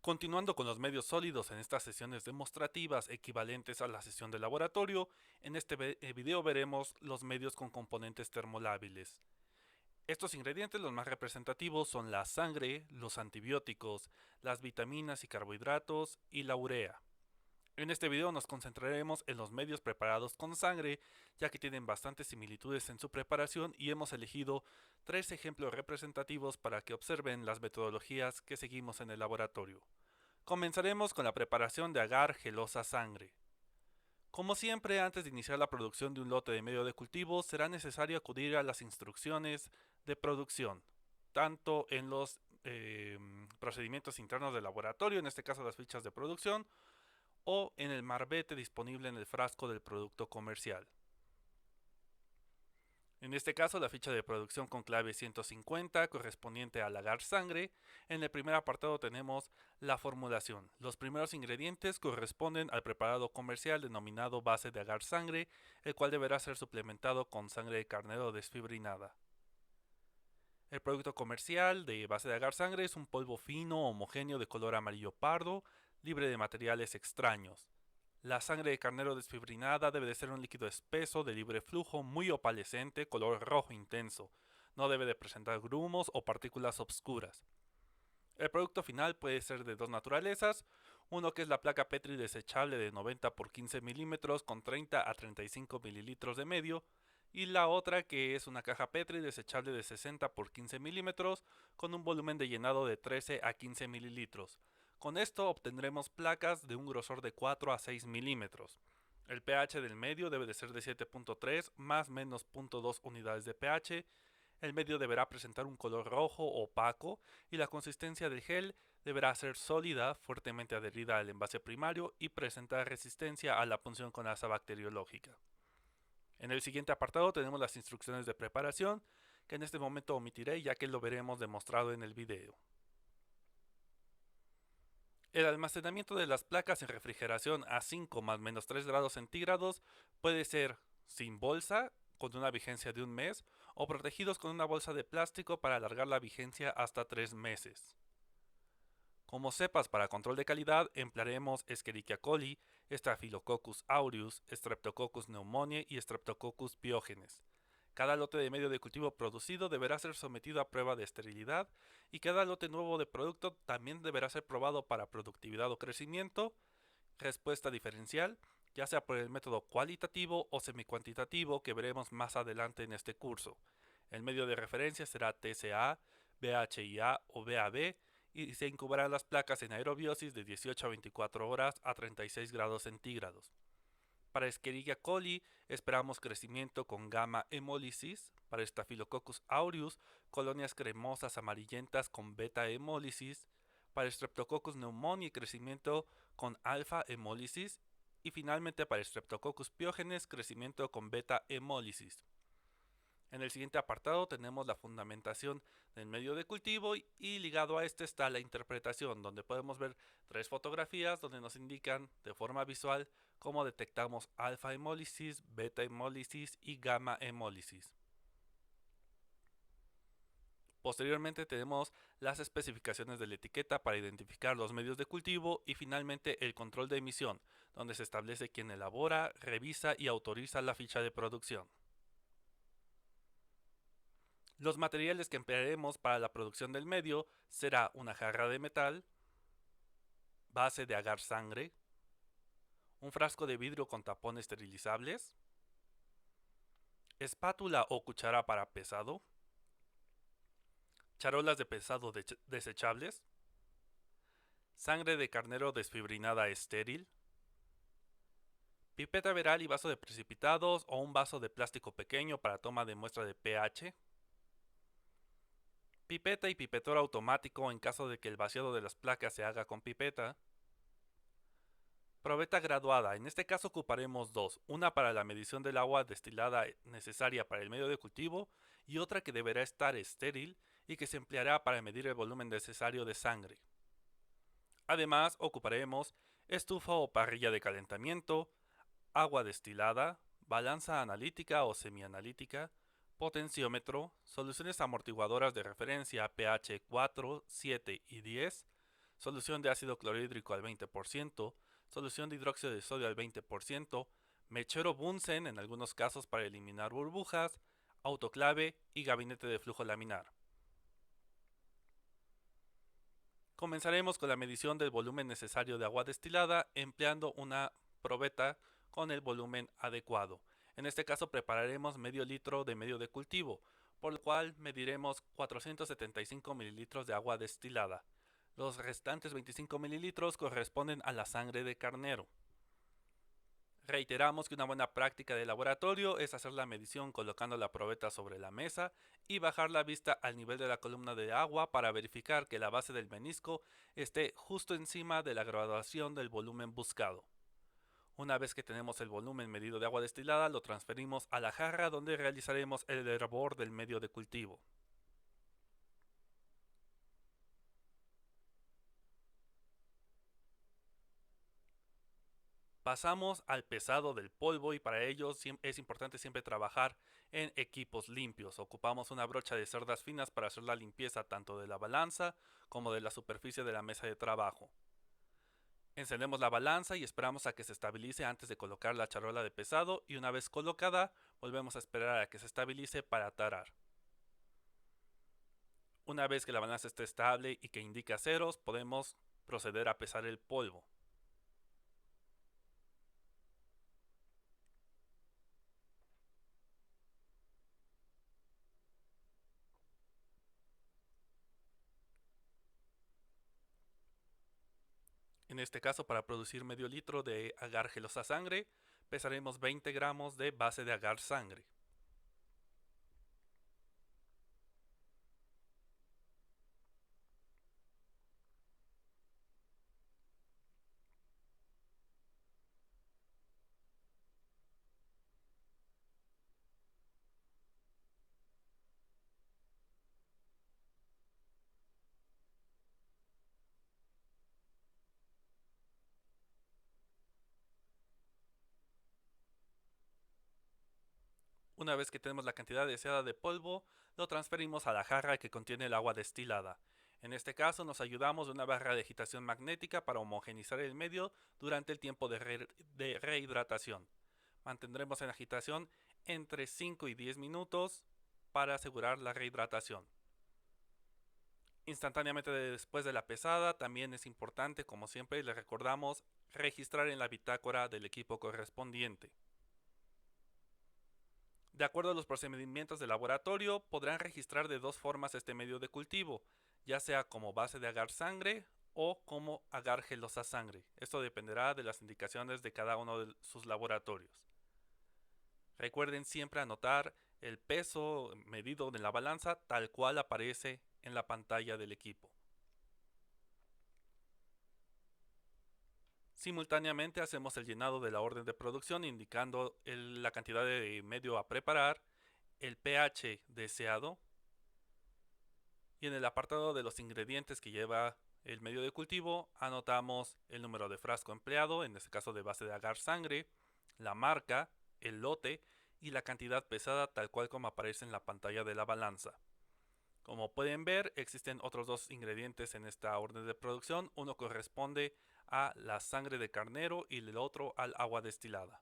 Continuando con los medios sólidos en estas sesiones demostrativas equivalentes a la sesión de laboratorio, en este video veremos los medios con componentes termolábiles. Estos ingredientes, los más representativos, son la sangre, los antibióticos, las vitaminas y carbohidratos y la urea. En este video nos concentraremos en los medios preparados con sangre, ya que tienen bastantes similitudes en su preparación y hemos elegido 3 ejemplos representativos para que observen las metodologías que seguimos en el laboratorio. Comenzaremos con la preparación de agar gelosa sangre. Como siempre, antes de iniciar la producción de un lote de medio de cultivo, será necesario acudir a las instrucciones de producción, tanto en los procedimientos internos del laboratorio, en este caso las fichas de producción, o en el marbete disponible en el frasco del producto comercial. En este caso, la ficha de producción con clave 150 correspondiente al agar sangre. En el primer apartado tenemos la formulación. Los primeros ingredientes corresponden al preparado comercial denominado base de agar sangre, el cual deberá ser suplementado con sangre de carnero desfibrinada. El producto comercial de base de agar sangre es un polvo fino homogéneo de color amarillo pardo, libre de materiales extraños. La sangre de carnero desfibrinada debe de ser un líquido espeso de libre flujo, muy opalescente, color rojo intenso. No debe de presentar grumos o partículas obscuras. El producto final puede ser de dos naturalezas, uno que es la placa Petri desechable de 90 por 15 milímetros con 30 a 35 mililitros de medio, y la otra que es una caja Petri desechable de 60 por 15 milímetros con un volumen de llenado de 13 a 15 mililitros. Con esto obtendremos placas de un grosor de 4 a 6 milímetros. El pH del medio debe de ser de 7.3 más menos 0.2 unidades de pH. El medio deberá presentar un color rojo opaco y la consistencia del gel deberá ser sólida, fuertemente adherida al envase primario y presentar resistencia a la punción con asa bacteriológica. En el siguiente apartado tenemos las instrucciones de preparación, que en este momento omitiré ya que lo veremos demostrado en el video. El almacenamiento de las placas en refrigeración a 5 más menos 3 grados centígrados puede ser sin bolsa, con una vigencia de un mes, o protegidos con una bolsa de plástico para alargar la vigencia hasta 3 meses. Como cepas para control de calidad, emplearemos Escherichia coli, Staphylococcus aureus, Streptococcus pneumoniae y Streptococcus pyogenes. Cada lote de medio de cultivo producido deberá ser sometido a prueba de esterilidad y cada lote nuevo de producto también deberá ser probado para productividad o crecimiento, respuesta diferencial, ya sea por el método cualitativo o semicuantitativo que veremos más adelante en este curso. El medio de referencia será TCA, BHIA o BAB y se incubarán las placas en aerobiosis de 18 a 24 horas a 36 grados centígrados. Para Escherichia coli esperamos crecimiento con gamma hemólisis. Para Staphylococcus aureus, colonias cremosas amarillentas con beta hemólisis. Para Streptococcus pneumoniae, crecimiento con alfa hemólisis. Y finalmente para Streptococcus pyogenes, crecimiento con beta hemólisis. En el siguiente apartado tenemos la fundamentación del medio de cultivo y ligado a este está la interpretación, donde podemos ver 3 fotografías donde nos indican de forma visual cómo detectamos alfa hemólisis, beta hemólisis y gamma hemólisis. Posteriormente tenemos las especificaciones de la etiqueta para identificar los medios de cultivo y finalmente el control de emisión, donde se establece quién elabora, revisa y autoriza la ficha de producción. Los materiales que emplearemos para la producción del medio será una jarra de metal, base de agar sangre, un frasco de vidrio con tapón esterilizables, espátula o cuchara para pesado, charolas de pesado desechables, sangre de carnero desfibrinada estéril, pipeta veral y vaso de precipitados o un vaso de plástico pequeño para toma de muestra de pH, pipeta y pipetor automático en caso de que el vaciado de las placas se haga con pipeta, probeta graduada, en este caso ocuparemos dos, una para la medición del agua destilada necesaria para el medio de cultivo y otra que deberá estar estéril y que se empleará para medir el volumen necesario de sangre. Además ocuparemos estufa o parrilla de calentamiento, agua destilada, balanza analítica o semianalítica, potenciómetro, soluciones amortiguadoras de referencia pH 4, 7 y 10, solución de ácido clorhídrico al 20%, solución de hidróxido de sodio al 20%, mechero Bunsen en algunos casos para eliminar burbujas, autoclave y gabinete de flujo laminar. Comenzaremos con la medición del volumen necesario de agua destilada empleando una probeta con el volumen adecuado. En este caso prepararemos medio litro de medio de cultivo, por lo cual mediremos 475 mililitros de agua destilada. Los restantes 25 mililitros corresponden a la sangre de carnero. Reiteramos que una buena práctica de laboratorio es hacer la medición colocando la probeta sobre la mesa y bajar la vista al nivel de la columna de agua para verificar que la base del menisco esté justo encima de la graduación del volumen buscado. Una vez que tenemos el volumen medido de agua destilada, lo transferimos a la jarra donde realizaremos el hervor del medio de cultivo. Pasamos al pesado del polvo y para ello es importante siempre trabajar en equipos limpios. Ocupamos una brocha de cerdas finas para hacer la limpieza tanto de la balanza como de la superficie de la mesa de trabajo. Encendemos la balanza y esperamos a que se estabilice antes de colocar la charola de pesado y una vez colocada volvemos a esperar a que se estabilice para tarar. Una vez que la balanza esté estable y que indique ceros, podemos proceder a pesar el polvo. En este caso, para producir medio litro de agar gelosa sangre, pesaremos 20 gramos de base de agar sangre. Una vez que tenemos la cantidad deseada de polvo, lo transferimos a la jarra que contiene el agua destilada. En este caso nos ayudamos de una barra de agitación magnética para homogenizar el medio durante el tiempo de rehidratación. Mantendremos en agitación entre 5 y 10 minutos para asegurar la rehidratación. Instantáneamente después de la pesada, también es importante, como siempre les recordamos, registrar en la bitácora del equipo correspondiente. De acuerdo a los procedimientos de laboratorio, podrán registrar de dos formas este medio de cultivo, ya sea como base de agar sangre o como agar gelosa sangre. Esto dependerá de las indicaciones de cada uno de sus laboratorios. Recuerden siempre anotar el peso medido en la balanza tal cual aparece en la pantalla del equipo. Simultáneamente hacemos el llenado de la orden de producción indicando la cantidad de medio a preparar, el pH deseado y en el apartado de los ingredientes que lleva el medio de cultivo anotamos el número de frasco empleado, en este caso de base de agar sangre, la marca, el lote y la cantidad pesada tal cual como aparece en la pantalla de la balanza. Como pueden ver, existen otros dos ingredientes en esta orden de producción. Uno corresponde a la sangre de carnero y el otro al agua destilada.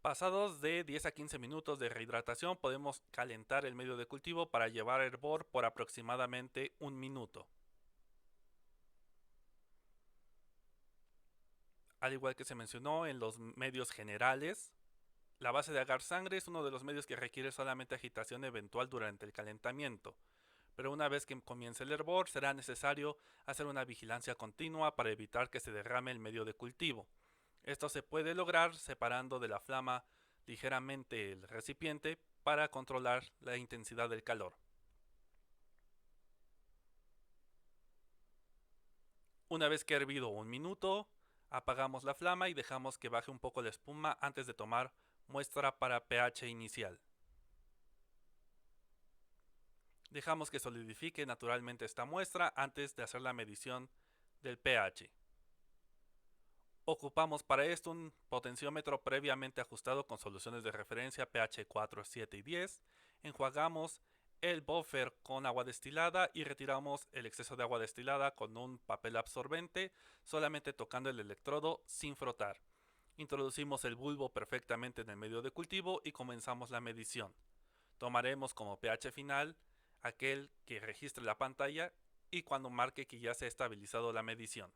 Pasados de 10 a 15 minutos de rehidratación, podemos calentar el medio de cultivo para llevar a hervor por aproximadamente un minuto. Al igual que se mencionó en los medios generales, la base de agar sangre es uno de los medios que requiere solamente agitación eventual durante el calentamiento, pero una vez que comience el hervor será necesario hacer una vigilancia continua para evitar que se derrame el medio de cultivo. Esto se puede lograr separando de la flama ligeramente el recipiente para controlar la intensidad del calor. Una vez que ha hervido un minuto, apagamos la flama y dejamos que baje un poco la espuma antes de tomar muestra para pH inicial. Dejamos que solidifique naturalmente esta muestra antes de hacer la medición del pH. Ocupamos para esto un potenciómetro previamente ajustado con soluciones de referencia pH 4, 7 y 10. Enjuagamos el buffer con agua destilada y retiramos el exceso de agua destilada con un papel absorbente, solamente tocando el electrodo sin frotar. Introducimos el bulbo perfectamente en el medio de cultivo y comenzamos la medición. Tomaremos como pH final aquel que registre la pantalla y cuando marque que ya se ha estabilizado la medición.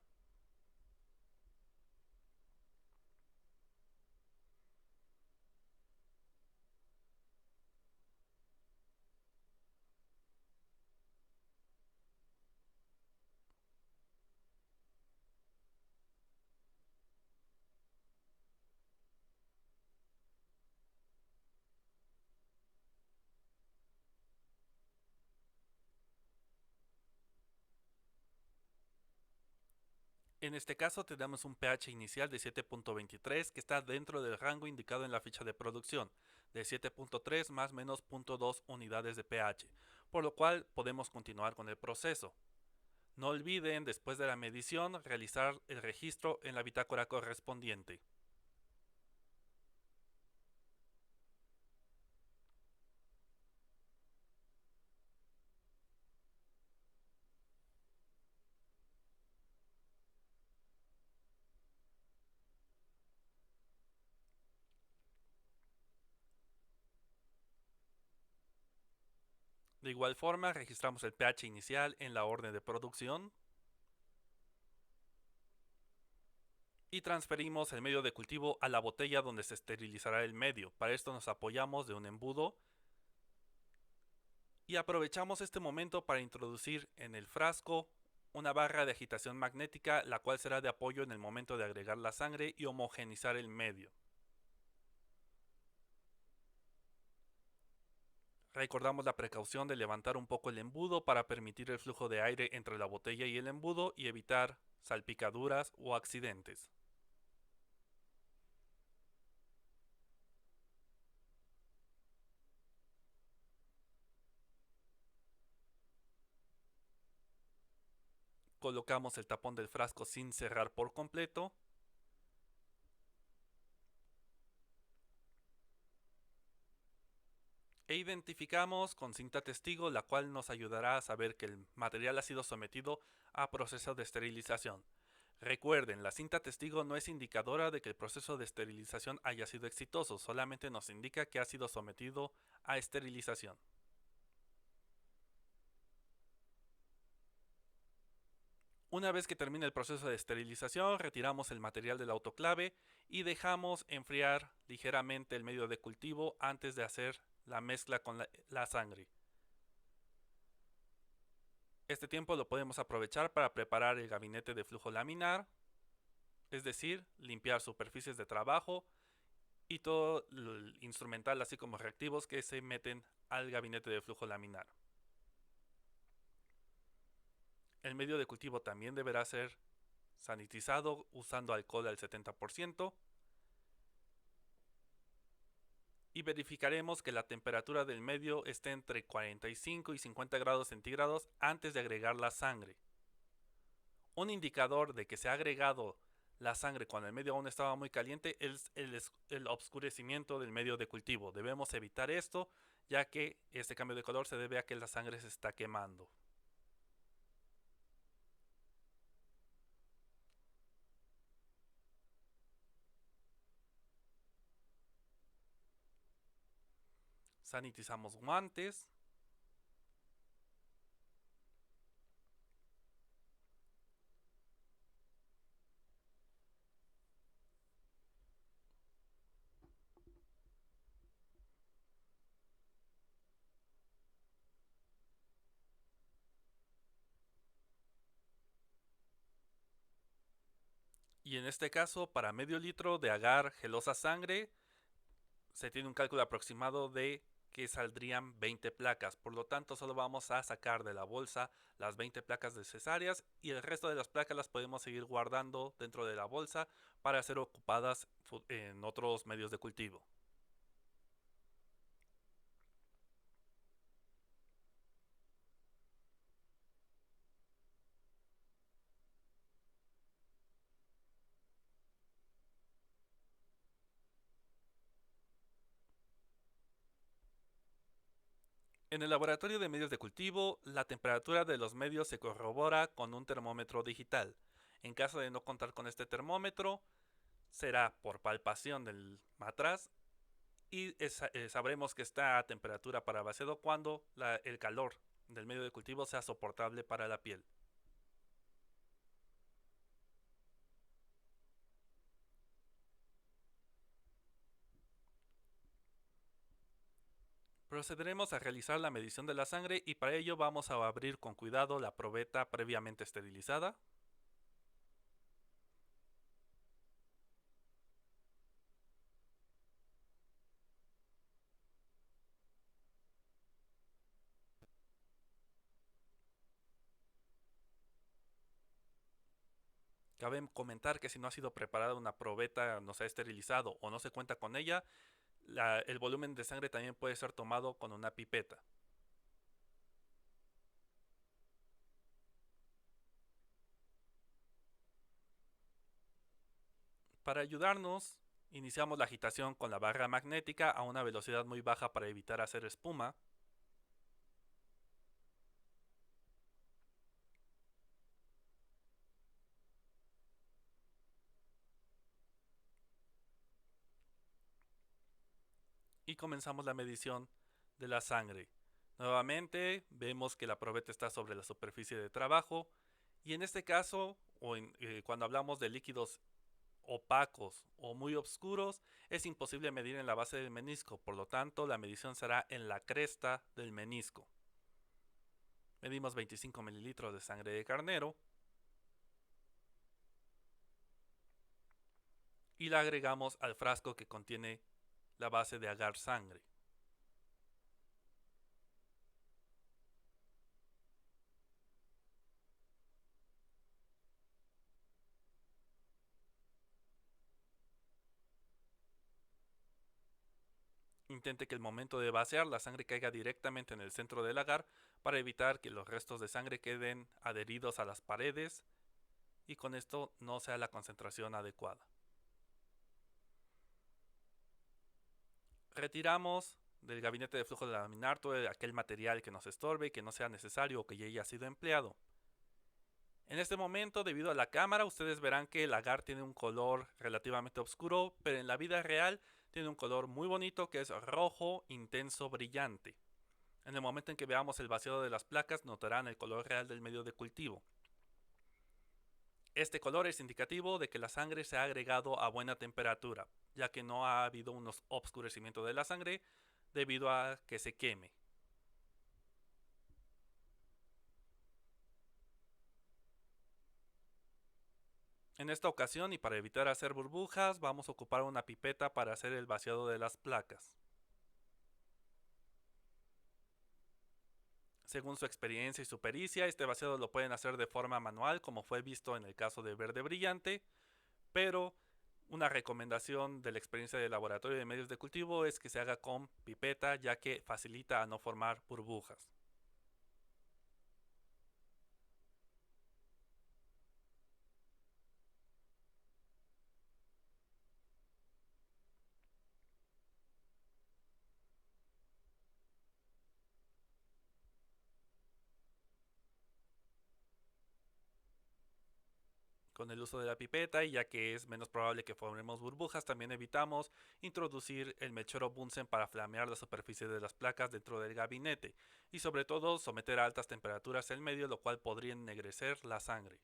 En este caso tenemos un pH inicial de 7.23 que está dentro del rango indicado en la ficha de producción, de 7.3 más menos 0.2 unidades de pH, por lo cual podemos continuar con el proceso. No olviden, después de la medición, realizar el registro en la bitácora correspondiente. De igual forma, registramos el pH inicial en la orden de producción y transferimos el medio de cultivo a la botella donde se esterilizará el medio. Para esto nos apoyamos de un embudo y aprovechamos este momento para introducir en el frasco una barra de agitación magnética, la cual será de apoyo en el momento de agregar la sangre y homogenizar el medio. Recordamos la precaución de levantar un poco el embudo para permitir el flujo de aire entre la botella y el embudo y evitar salpicaduras o accidentes. Colocamos el tapón del frasco sin cerrar por completo e identificamos con cinta testigo, la cual nos ayudará a saber que el material ha sido sometido a proceso de esterilización. Recuerden, la cinta testigo no es indicadora de que el proceso de esterilización haya sido exitoso, solamente nos indica que ha sido sometido a esterilización. Una vez que termine el proceso de esterilización, retiramos el material del autoclave y dejamos enfriar ligeramente el medio de cultivo antes de hacer la mezcla con la sangre. Este tiempo lo podemos aprovechar para preparar el gabinete de flujo laminar, es decir, limpiar superficies de trabajo y todo el instrumental, así como reactivos que se meten al gabinete de flujo laminar. El medio de cultivo también deberá ser sanitizado usando alcohol al 70% y verificaremos que la temperatura del medio esté entre 45 y 50 grados centígrados antes de agregar la sangre. Un indicador de que se ha agregado la sangre cuando el medio aún estaba muy caliente es el oscurecimiento del medio de cultivo. Debemos evitar esto, ya que este cambio de color se debe a que la sangre se está quemando. Sanitizamos guantes. Y en este caso, para medio litro de agar gelosa sangre, se tiene un cálculo aproximado de que saldrían 20 placas. Por lo tanto, solo vamos a sacar de la bolsa las 20 placas necesarias y el resto de las placas las podemos seguir guardando dentro de la bolsa para ser ocupadas en otros medios de cultivo. En el laboratorio de medios de cultivo, la temperatura de los medios se corrobora con un termómetro digital. En caso de no contar con este termómetro, será por palpación del matraz y sabremos que está a temperatura para vaciado cuando el calor del medio de cultivo sea soportable para la piel. Procederemos a realizar la medición de la sangre y para ello vamos a abrir con cuidado la probeta previamente esterilizada. Cabe comentar que si no ha sido preparada una probeta, no se ha esterilizado o no se cuenta con ella, el volumen de sangre también puede ser tomado con una pipeta. Para ayudarnos, iniciamos la agitación con la barra magnética a una velocidad muy baja para evitar hacer espuma. Y comenzamos la medición de la sangre. Nuevamente vemos que la probeta está sobre la superficie de trabajo y en este caso, cuando hablamos de líquidos opacos o muy oscuros, es imposible medir en la base del menisco, por lo tanto la medición será en la cresta del menisco. Medimos 25 mililitros de sangre de carnero y la agregamos al frasco que contiene la base de agar sangre. Intente que el momento de vaciar la sangre caiga directamente en el centro del agar para evitar que los restos de sangre queden adheridos a las paredes y con esto no sea la concentración adecuada. Retiramos del gabinete de flujo de laminar todo aquel material que nos estorbe y que no sea necesario o que ya haya sido empleado. En este momento, debido a la cámara, ustedes verán que el agar tiene un color relativamente oscuro, pero en la vida real tiene un color muy bonito que es rojo, intenso, brillante. En el momento en que veamos el vaciado de las placas, notarán el color real del medio de cultivo. Este color es indicativo de que la sangre se ha agregado a buena temperatura, ya que no ha habido un obscurecimiento de la sangre debido a que se queme. En esta ocasión y para evitar hacer burbujas, vamos a ocupar una pipeta para hacer el vaciado de las placas. Según su experiencia y su pericia, este vaciado lo pueden hacer de forma manual, como fue visto en el caso de verde brillante, pero una recomendación de la experiencia de laboratorio de medios de cultivo es que se haga con pipeta, ya que facilita a no formar burbujas. Con el uso de la pipeta, y ya que es menos probable que formemos burbujas, también evitamos introducir el mechero Bunsen para flamear la superficie de las placas dentro del gabinete y sobre todo someter a altas temperaturas el medio, lo cual podría ennegrecer la sangre.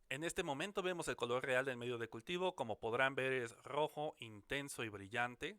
En este momento vemos el color real del medio de cultivo, como podrán ver es rojo, intenso y brillante.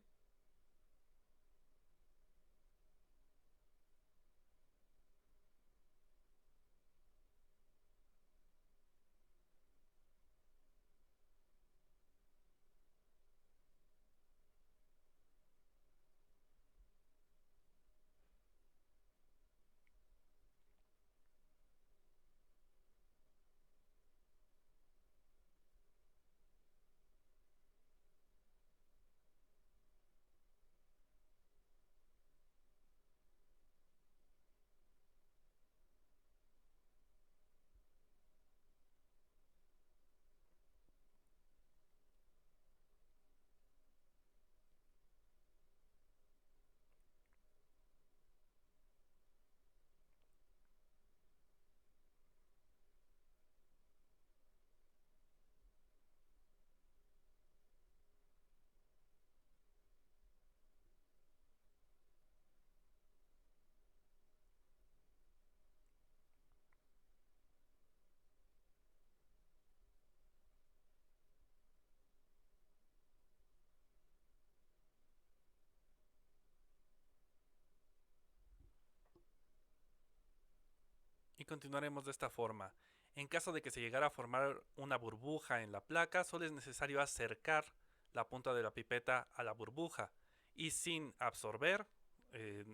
continuaremos de esta forma. En caso de que se llegara a formar una burbuja en la placa, solo es necesario acercar la punta de la pipeta a la burbuja y sin absorber,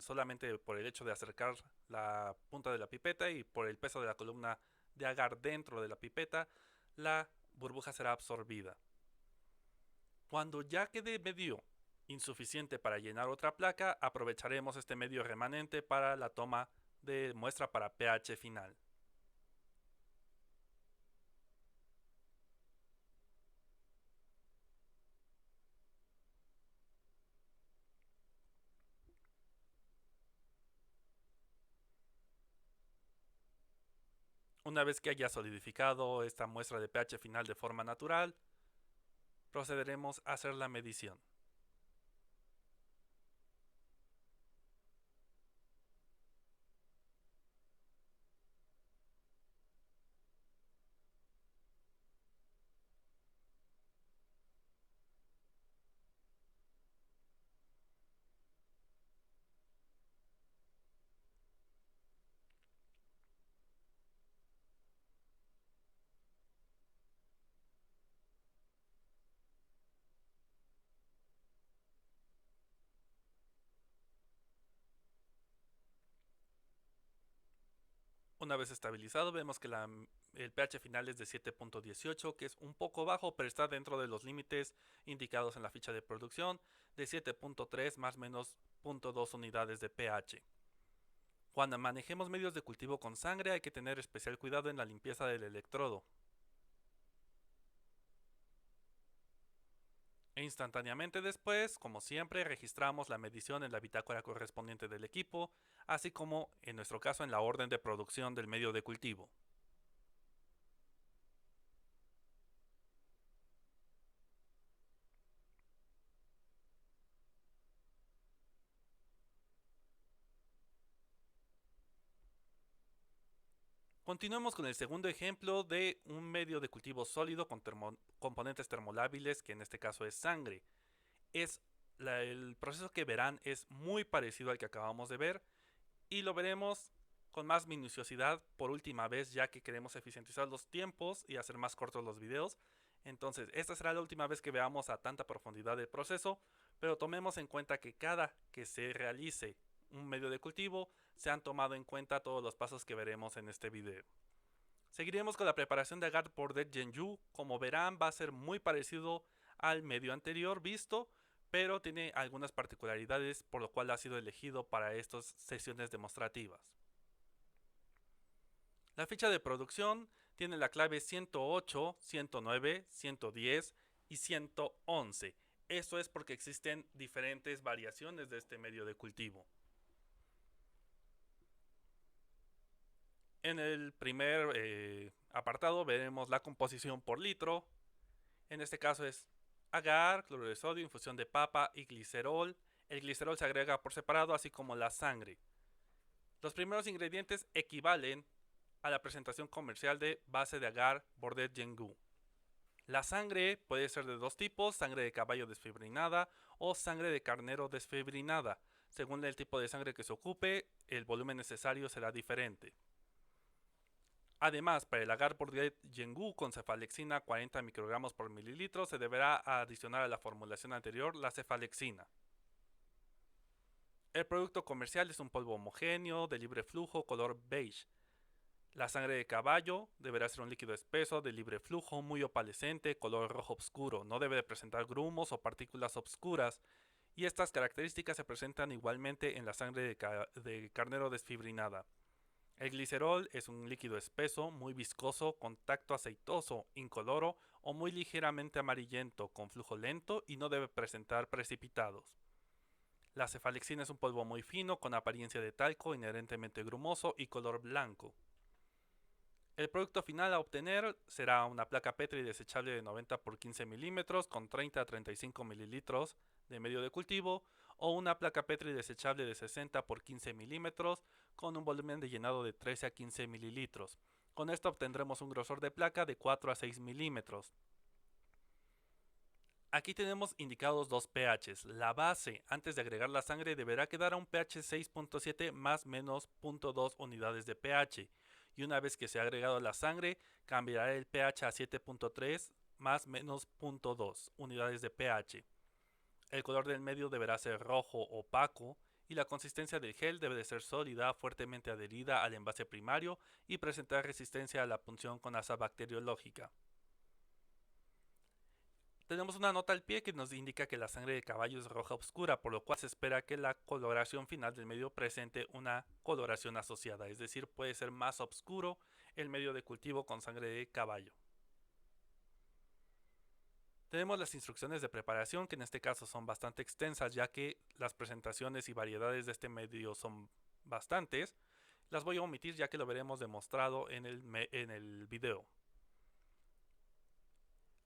solamente por el hecho de acercar la punta de la pipeta y por el peso de la columna de agar dentro de la pipeta, la burbuja será absorbida. Cuando ya quede medio insuficiente para llenar otra placa, aprovecharemos este medio remanente para la toma de muestra para pH final. Una vez que haya solidificado esta muestra de pH final de forma natural, procederemos a hacer la medición. Una vez estabilizado, vemos que el pH final es de 7.18, que es un poco bajo, pero está dentro de los límites indicados en la ficha de producción de 7.3 más o menos 0.2 unidades de pH. Cuando manejemos medios de cultivo con sangre hay que tener especial cuidado en la limpieza del electrodo. E instantáneamente después, como siempre, registramos la medición en la bitácora correspondiente del equipo, así como, en nuestro caso, en la orden de producción del medio de cultivo. Continuemos con el segundo ejemplo de un medio de cultivo sólido con componentes termolábiles, que en este caso es sangre. El proceso que verán es muy parecido al que acabamos de ver y lo veremos con más minuciosidad por última vez, ya que queremos eficientizar los tiempos y hacer más cortos los videos. Entonces, esta será la última vez que veamos a tanta profundidad el proceso, pero tomemos en cuenta que cada que se realice un medio de cultivo, se han tomado en cuenta todos los pasos que veremos en este video. Seguiremos con la preparación de agar por Det Genju. Como verán, va a ser muy parecido al medio anterior visto, pero tiene algunas particularidades por lo cual ha sido elegido para estas sesiones demostrativas. La ficha de producción tiene la clave 108, 109, 110 y 111. Esto es porque existen diferentes variaciones de este medio de cultivo. En el primer apartado veremos la composición por litro. En este caso es agar, cloruro de sodio, infusión de papa y glicerol. El glicerol se agrega por separado, así como la sangre. Los primeros ingredientes equivalen a la presentación comercial de base de agar Bordet Gengu. La sangre puede ser de dos tipos, sangre de caballo desfibrinada o sangre de carnero desfibrinada. Según el tipo de sangre que se ocupe, el volumen necesario será diferente. Además, para el agar Bordet Gengu con cefalexina 40 microgramos por mililitro, se deberá adicionar a la formulación anterior la cefalexina. El producto comercial es un polvo homogéneo de libre flujo color beige. La sangre de caballo deberá ser un líquido espeso de libre flujo muy opalescente, color rojo oscuro. No debe de presentar grumos o partículas obscuras, y estas características se presentan igualmente en la sangre de carnero desfibrinada. El glicerol es un líquido espeso, muy viscoso, con tacto aceitoso, incoloro o muy ligeramente amarillento, con flujo lento y no debe presentar precipitados. La cefalexina es un polvo muy fino, con apariencia de talco, inherentemente grumoso y color blanco. El producto final a obtener será una placa Petri desechable de 90 por 15 milímetros con 30 a 35 mililitros de medio de cultivo, o una placa Petri desechable de 60 por 15 milímetros con un volumen de llenado de 13 a 15 mililitros. Con esto obtendremos un grosor de placa de 4 a 6 milímetros. Aquí tenemos indicados dos pHs. La base, antes de agregar la sangre, deberá quedar a un pH 6.7 más menos 0.2 unidades de pH. y una vez que se ha agregado la sangre, cambiará el pH a 7.3 más menos 0.2 unidades de pH. El color del medio deberá ser rojo opaco y la consistencia del gel debe de ser sólida, fuertemente adherida al envase primario y presentar resistencia a la punción con asa bacteriológica. Tenemos una nota al pie que nos indica que la sangre de caballo es roja oscura, por lo cual se espera que la coloración final del medio presente una coloración asociada, es decir, puede ser más oscuro el medio de cultivo con sangre de caballo. Tenemos las instrucciones de preparación, que en este caso son bastante extensas, ya que las presentaciones y variedades de este medio son bastantes. Las voy a omitir ya que lo veremos demostrado en el video.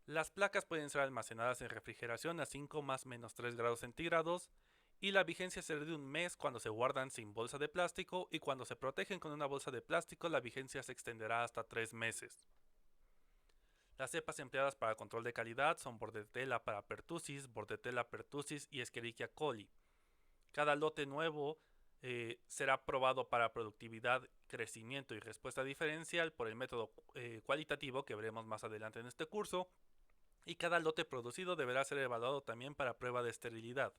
Las placas pueden ser almacenadas en refrigeración a 5 más menos 3 grados centígrados y la vigencia será de un mes cuando se guardan sin bolsa de plástico y cuando se protegen con una bolsa de plástico la vigencia se extenderá hasta 3 meses. Las cepas empleadas para control de calidad son Bordetella pertussis, Bordetella pertussis y Escherichia coli. Cada lote nuevo será probado para productividad, crecimiento y respuesta diferencial por el método cualitativo que veremos más adelante en este curso, y cada lote producido deberá ser evaluado también para prueba de esterilidad.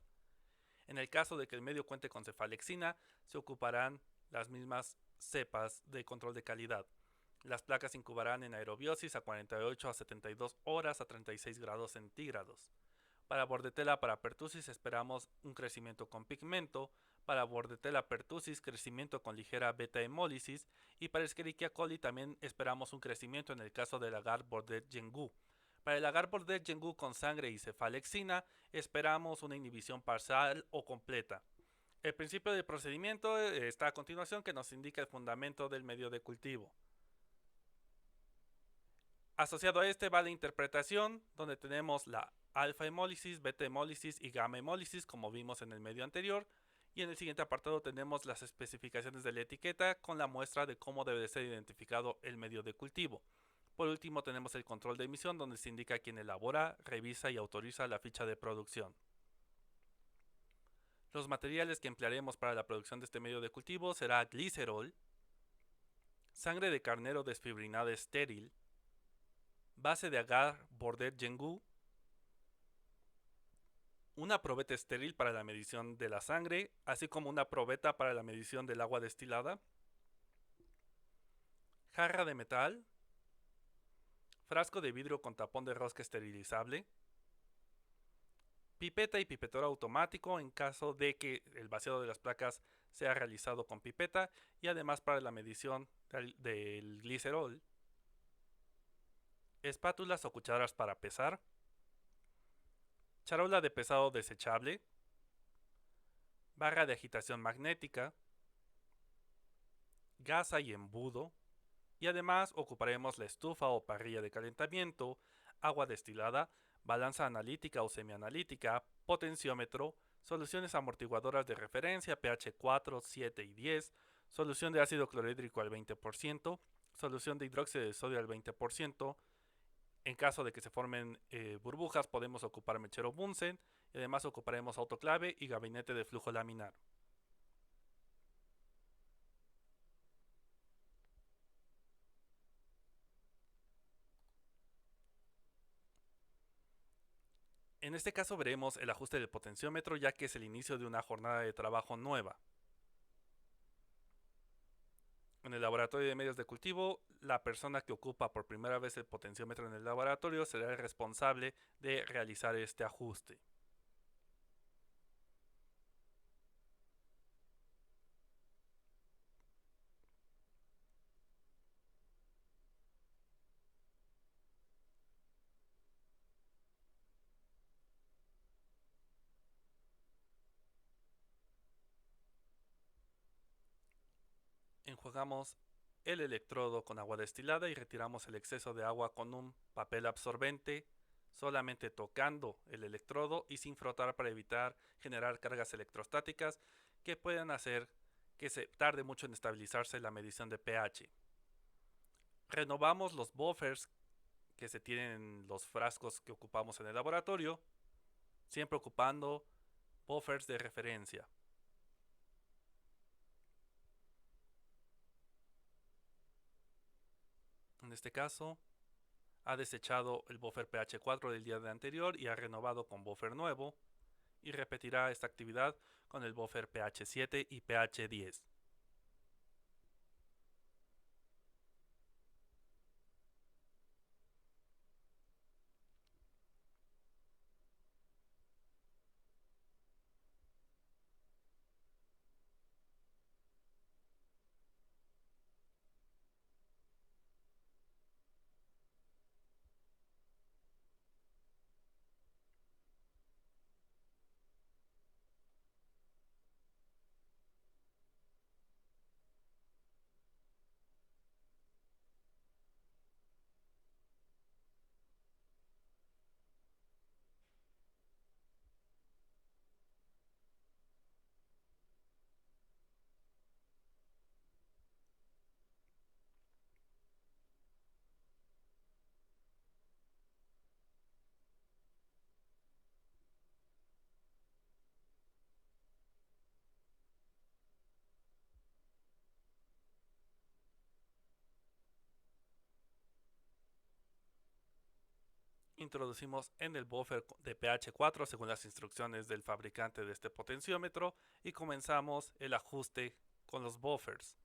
En el caso de que el medio cuente con cefalexina, se ocuparán las mismas cepas de control de calidad. Las placas incubarán en aerobiosis a 48 a 72 horas a 36 grados centígrados. Para Bordetella pertussis esperamos un crecimiento con pigmento, para Bordetella pertussis crecimiento con ligera beta-hemólisis y para Escherichia coli también esperamos un crecimiento en el caso del agar Bordet-Gengu. Para el agar Bordet-Gengu con sangre y cefalexina esperamos una inhibición parcial o completa. El principio del procedimiento está a continuación, que nos indica el fundamento del medio de cultivo. Asociado a este va la interpretación, donde tenemos la alfa-hemólisis, beta-hemólisis y gamma-hemólisis, como vimos en el medio anterior. Y en el siguiente apartado tenemos las especificaciones de la etiqueta con la muestra de cómo debe de ser identificado el medio de cultivo. Por último tenemos el control de emisión, donde se indica quién elabora, revisa y autoriza la ficha de producción. Los materiales que emplearemos para la producción de este medio de cultivo será glicerol, sangre de carnero desfibrinada estéril, base de agar Bordet-Gengu, una probeta estéril para la medición de la sangre, así como una probeta para la medición del agua destilada, jarra de metal, frasco de vidrio con tapón de rosca esterilizable, pipeta y pipetor automático en caso de que el vaciado de las placas sea realizado con pipeta, y además para la medición del glicerol, espátulas o cucharas para pesar, charola de pesado desechable, barra de agitación magnética, gasa y embudo, y además ocuparemos la estufa o parrilla de calentamiento, agua destilada, balanza analítica o semianalítica, potenciómetro, soluciones amortiguadoras de referencia pH 4, 7 y 10, solución de ácido clorhídrico al 20%, solución de hidróxido de sodio al 20%. En caso de que se formen burbujas podemos ocupar mechero Bunsen, y además ocuparemos autoclave y gabinete de flujo laminar. En este caso veremos el ajuste del potenciómetro, ya que es el inicio de una jornada de trabajo nueva. En el laboratorio de medios de cultivo, la persona que ocupa por primera vez el potenciómetro en el laboratorio será el responsable de realizar este ajuste. Enjuagamos el electrodo con agua destilada y retiramos el exceso de agua con un papel absorbente, solamente tocando el electrodo y sin frotar para evitar generar cargas electrostáticas que puedan hacer que se tarde mucho en estabilizarse la medición de pH. Renovamos los buffers que se tienen en los frascos que ocupamos en el laboratorio, siempre ocupando buffers de referencia. En este caso, ha desechado el buffer pH 4 del día de anterior y ha renovado con buffer nuevo, y repetirá esta actividad con el buffer pH 7 y pH 10. Introducimos en el buffer de pH 4 según las instrucciones del fabricante de este potenciómetro y comenzamos el ajuste con los buffers.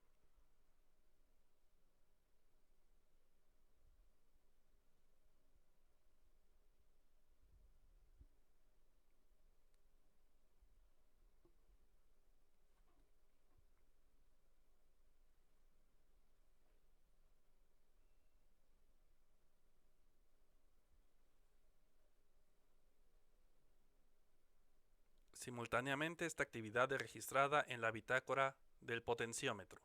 Simultáneamente, esta actividad es registrada en la bitácora del potenciómetro.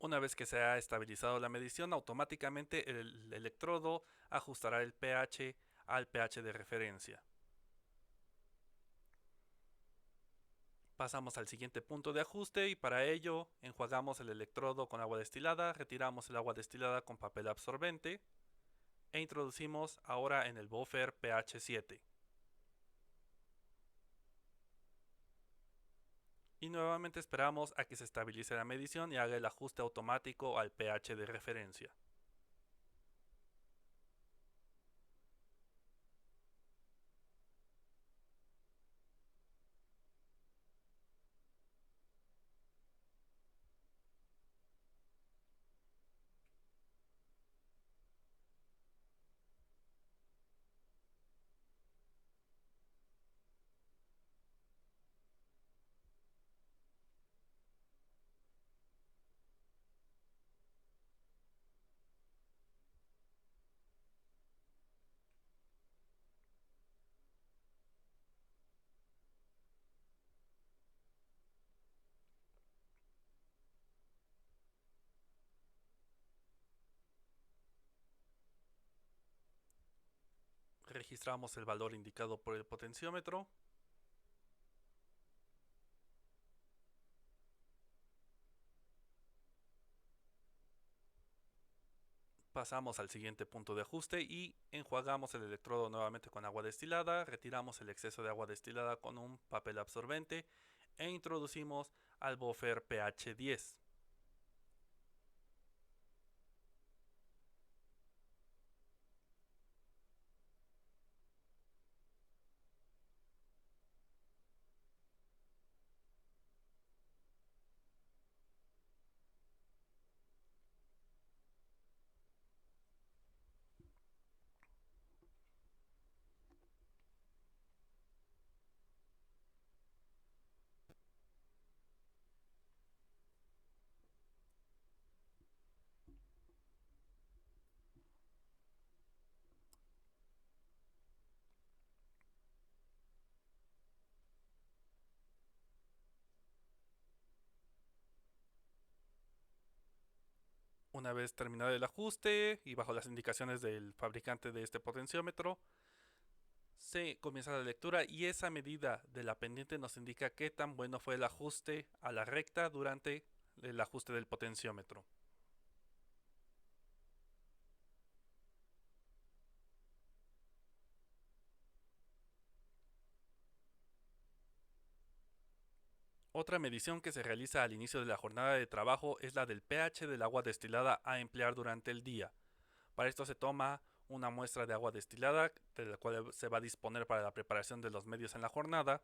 Una vez que se ha estabilizado la medición, automáticamente el electrodo ajustará el pH al pH de referencia. Pasamos al siguiente punto de ajuste y para ello enjuagamos el electrodo con agua destilada, retiramos el agua destilada con papel absorbente e introducimos ahora en el buffer pH 7. Y nuevamente esperamos a que se estabilice la medición y haga el ajuste automático al pH de referencia. Registramos el valor indicado por el potenciómetro. Pasamos al siguiente punto de ajuste y enjuagamos el electrodo nuevamente con agua destilada, retiramos el exceso de agua destilada con un papel absorbente e introducimos al buffer pH 10. Una vez terminado el ajuste y bajo las indicaciones del fabricante de este potenciómetro, se comienza la lectura y esa medida de la pendiente nos indica qué tan bueno fue el ajuste a la recta durante el ajuste del potenciómetro. Otra medición que se realiza al inicio de la jornada de trabajo es la del pH del agua destilada a emplear durante el día. Para esto se toma una muestra de agua destilada, de la cual se va a disponer para la preparación de los medios en la jornada.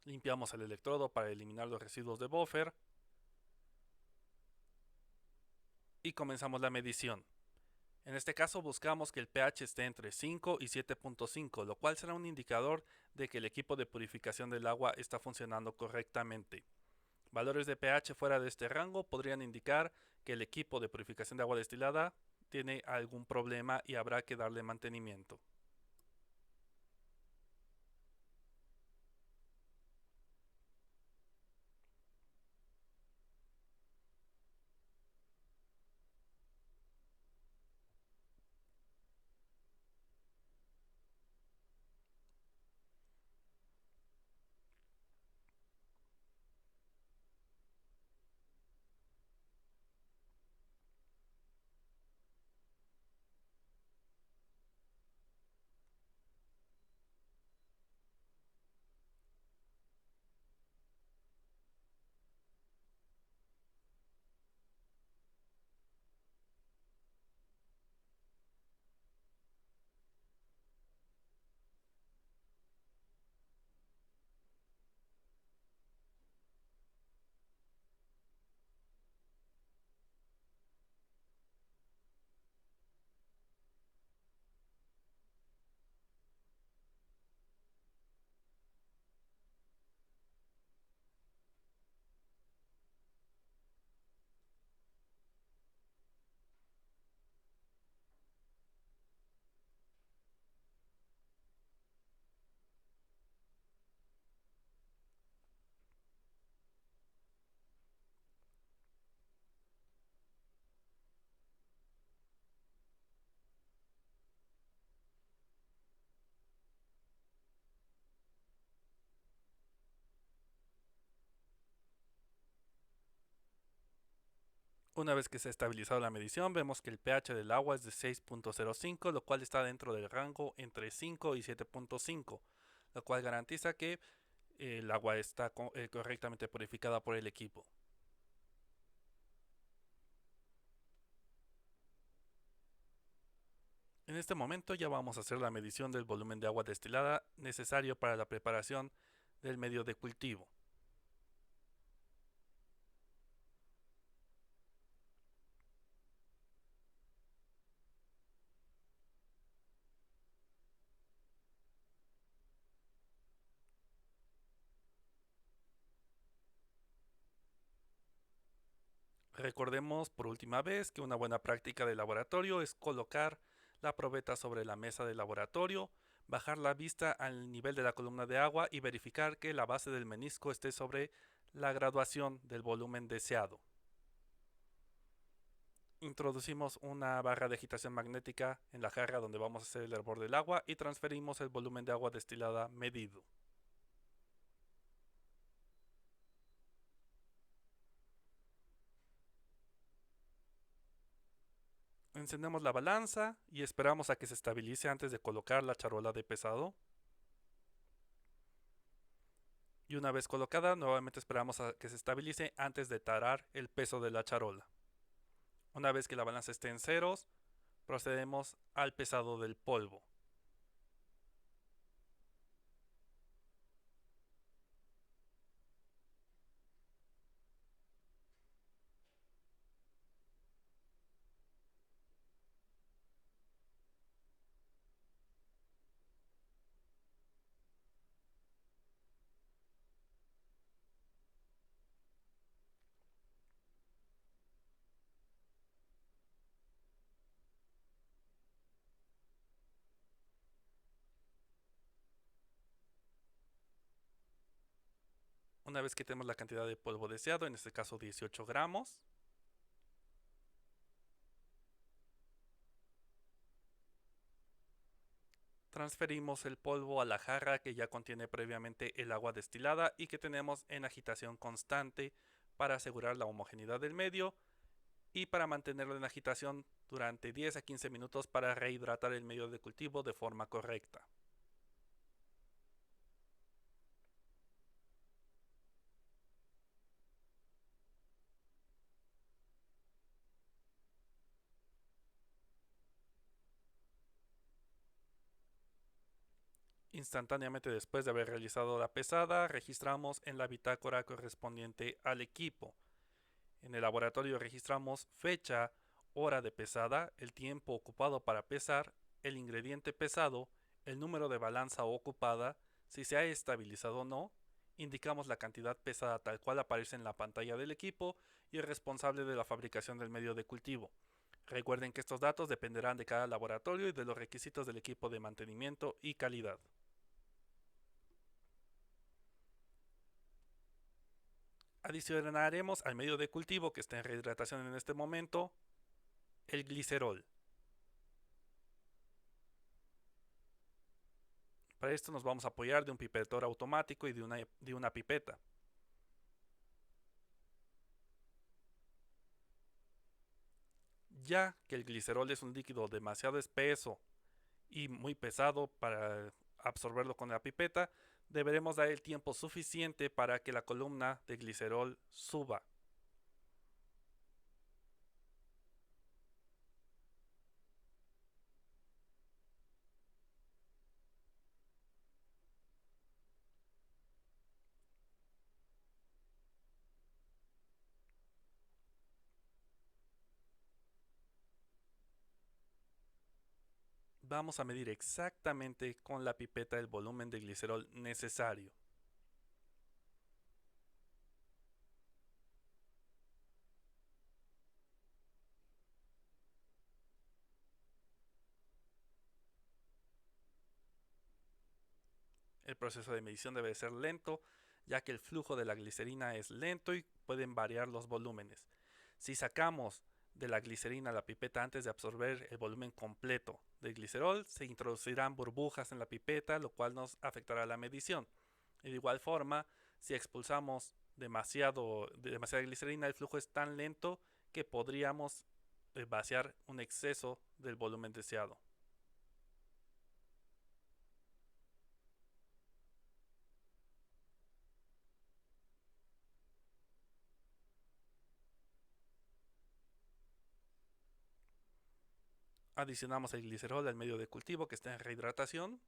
Limpiamos el electrodo para eliminar los residuos de buffer y comenzamos la medición. En este caso buscamos que el pH esté entre 5 y 7.5, lo cual será un indicador de que el equipo de purificación del agua está funcionando correctamente. Valores de pH fuera de este rango podrían indicar que el equipo de purificación de agua destilada tiene algún problema y habrá que darle mantenimiento. Una vez que se ha estabilizado la medición, vemos que el pH del agua es de 6.05, lo cual está dentro del rango entre 5 y 7.5, lo cual garantiza que el agua está correctamente purificada por el equipo. En este momento ya vamos a hacer la medición del volumen de agua destilada necesario para la preparación del medio de cultivo. Recordemos por última vez que una buena práctica de laboratorio es colocar la probeta sobre la mesa de laboratorio, bajar la vista al nivel de la columna de agua y verificar que la base del menisco esté sobre la graduación del volumen deseado. Introducimos una barra de agitación magnética en la jarra donde vamos a hacer el hervor del agua y transferimos el volumen de agua destilada medido. Encendemos la balanza y esperamos a que se estabilice antes de colocar la charola de pesado. Y una vez colocada, nuevamente esperamos a que se estabilice antes de tarar el peso de la charola. Una vez que la balanza esté en ceros, procedemos al pesado del polvo. Una vez que tenemos la cantidad de polvo deseado, en este caso 18 gramos, Transferimos el polvo a la jarra que ya contiene previamente el agua destilada y que tenemos en agitación constante para asegurar la homogeneidad del medio y para mantenerlo en agitación durante 10 a 15 minutos para rehidratar el medio de cultivo de forma correcta. Instantáneamente después de haber realizado la pesada, registramos en la bitácora correspondiente al equipo. En el laboratorio registramos fecha, hora de pesada, el tiempo ocupado para pesar, el ingrediente pesado, el número de balanza ocupada, si se ha estabilizado o no, indicamos la cantidad pesada tal cual aparece en la pantalla del equipo y el responsable de la fabricación del medio de cultivo. Recuerden que estos datos dependerán de cada laboratorio y de los requisitos del equipo de mantenimiento y calidad. Adicionaremos al medio de cultivo que está en rehidratación en este momento el glicerol. Para esto nos vamos a apoyar de un pipetor automático y de una pipeta. Ya que el glicerol es un líquido demasiado espeso y muy pesado para absorberlo con la pipeta, deberemos dar el tiempo suficiente para que la columna de glicerol suba. Vamos a medir exactamente con la pipeta el volumen de glicerol necesario. El proceso de medición debe ser lento, ya que el flujo de la glicerina es lento y pueden variar los volúmenes. Si sacamos de la glicerina la pipeta antes de absorber el volumen completo del glicerol, se introducirán burbujas en la pipeta, lo cual nos afectará la medición. Y de igual forma, si expulsamos demasiada glicerina, el flujo es tan lento que podríamos vaciar un exceso del volumen deseado. Adicionamos el glicerol al medio de cultivo que está en rehidratación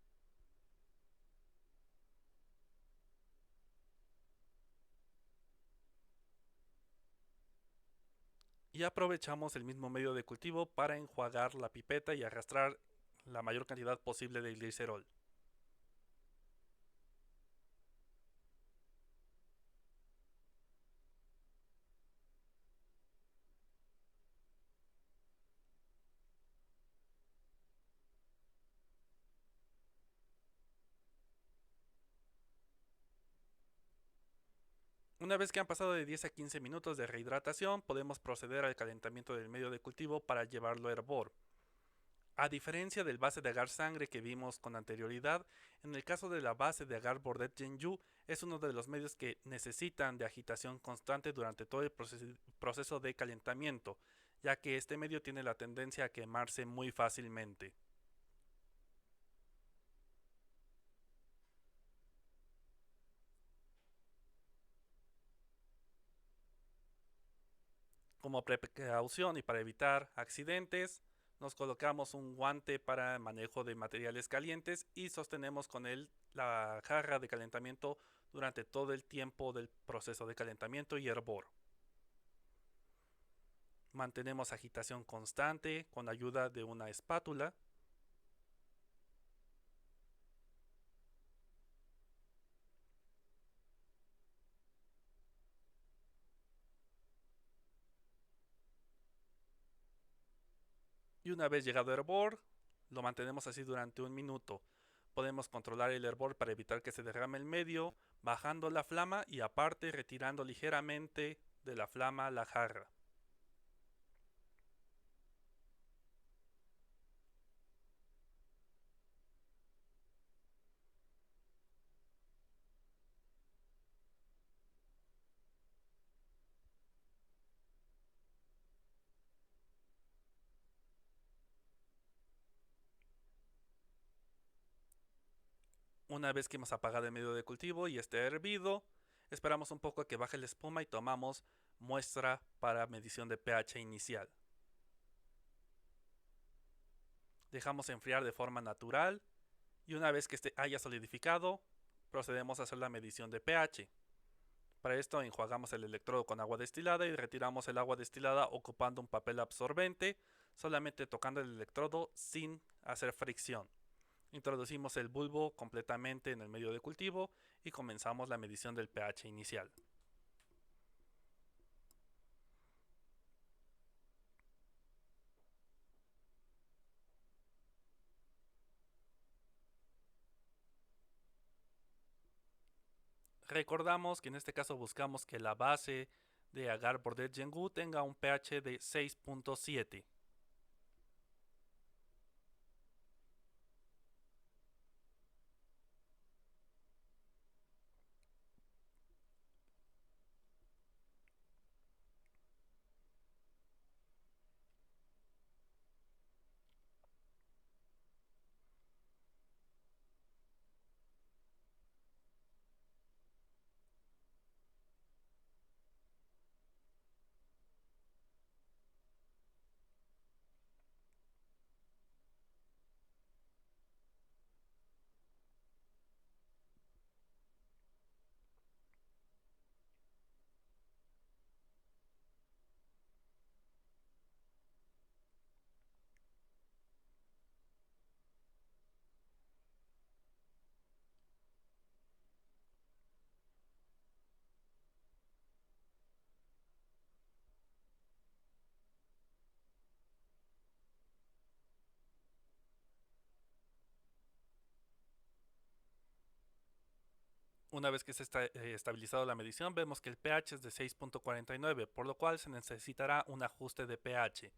y aprovechamos el mismo medio de cultivo para enjuagar la pipeta y arrastrar la mayor cantidad posible de glicerol. Una vez que han pasado de 10 a 15 minutos de rehidratación, podemos proceder al calentamiento del medio de cultivo para llevarlo a hervor. A diferencia del base de agar sangre que vimos con anterioridad, en el caso de la base de agar Bordet Genju es uno de los medios que necesitan de agitación constante durante todo el proceso de calentamiento, ya que este medio tiene la tendencia a quemarse muy fácilmente. Como precaución y para evitar accidentes, nos colocamos un guante para manejo de materiales calientes y sostenemos con él la jarra de calentamiento durante todo el tiempo del proceso de calentamiento y hervor. Mantenemos agitación constante con ayuda de una espátula y una vez llegado a hervor, lo mantenemos así durante un minuto. Podemos controlar el hervor para evitar que se derrame el medio, bajando la flama y aparte retirando ligeramente de la flama la jarra. Una vez que hemos apagado el medio de cultivo y esté hervido, esperamos un poco a que baje la espuma y tomamos muestra para medición de pH inicial. Dejamos enfriar de forma natural y una vez que haya solidificado, procedemos a hacer la medición de pH. Para esto enjuagamos el electrodo con agua destilada y retiramos el agua destilada ocupando un papel absorbente, solamente tocando el electrodo sin hacer fricción. Introducimos el bulbo completamente en el medio de cultivo y comenzamos la medición del pH inicial. Recordamos que en este caso buscamos que la base de agar Bordet Gengu tenga un pH de 6.7. Una vez que se está estabilizado la medición, vemos que el pH es de 6.49, por lo cual se necesitará un ajuste de pH.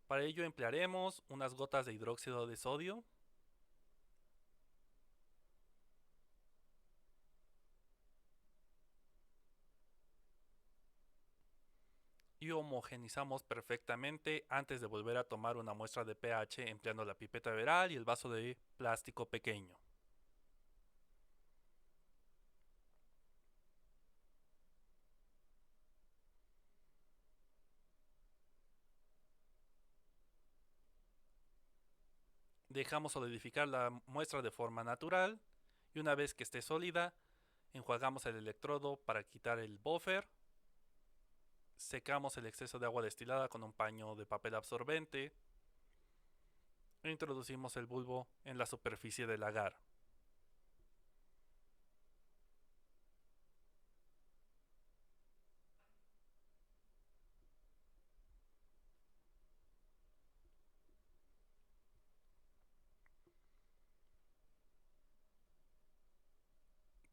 Para ello emplearemos unas gotas de hidróxido de sodio y homogenizamos perfectamente antes de volver a tomar una muestra de pH empleando la pipeta veral y el vaso de plástico pequeño. Dejamos solidificar la muestra de forma natural y una vez que esté sólida, enjuagamos el electrodo para quitar el buffer, secamos el exceso de agua destilada con un paño de papel absorbente e introducimos el bulbo en la superficie del agar.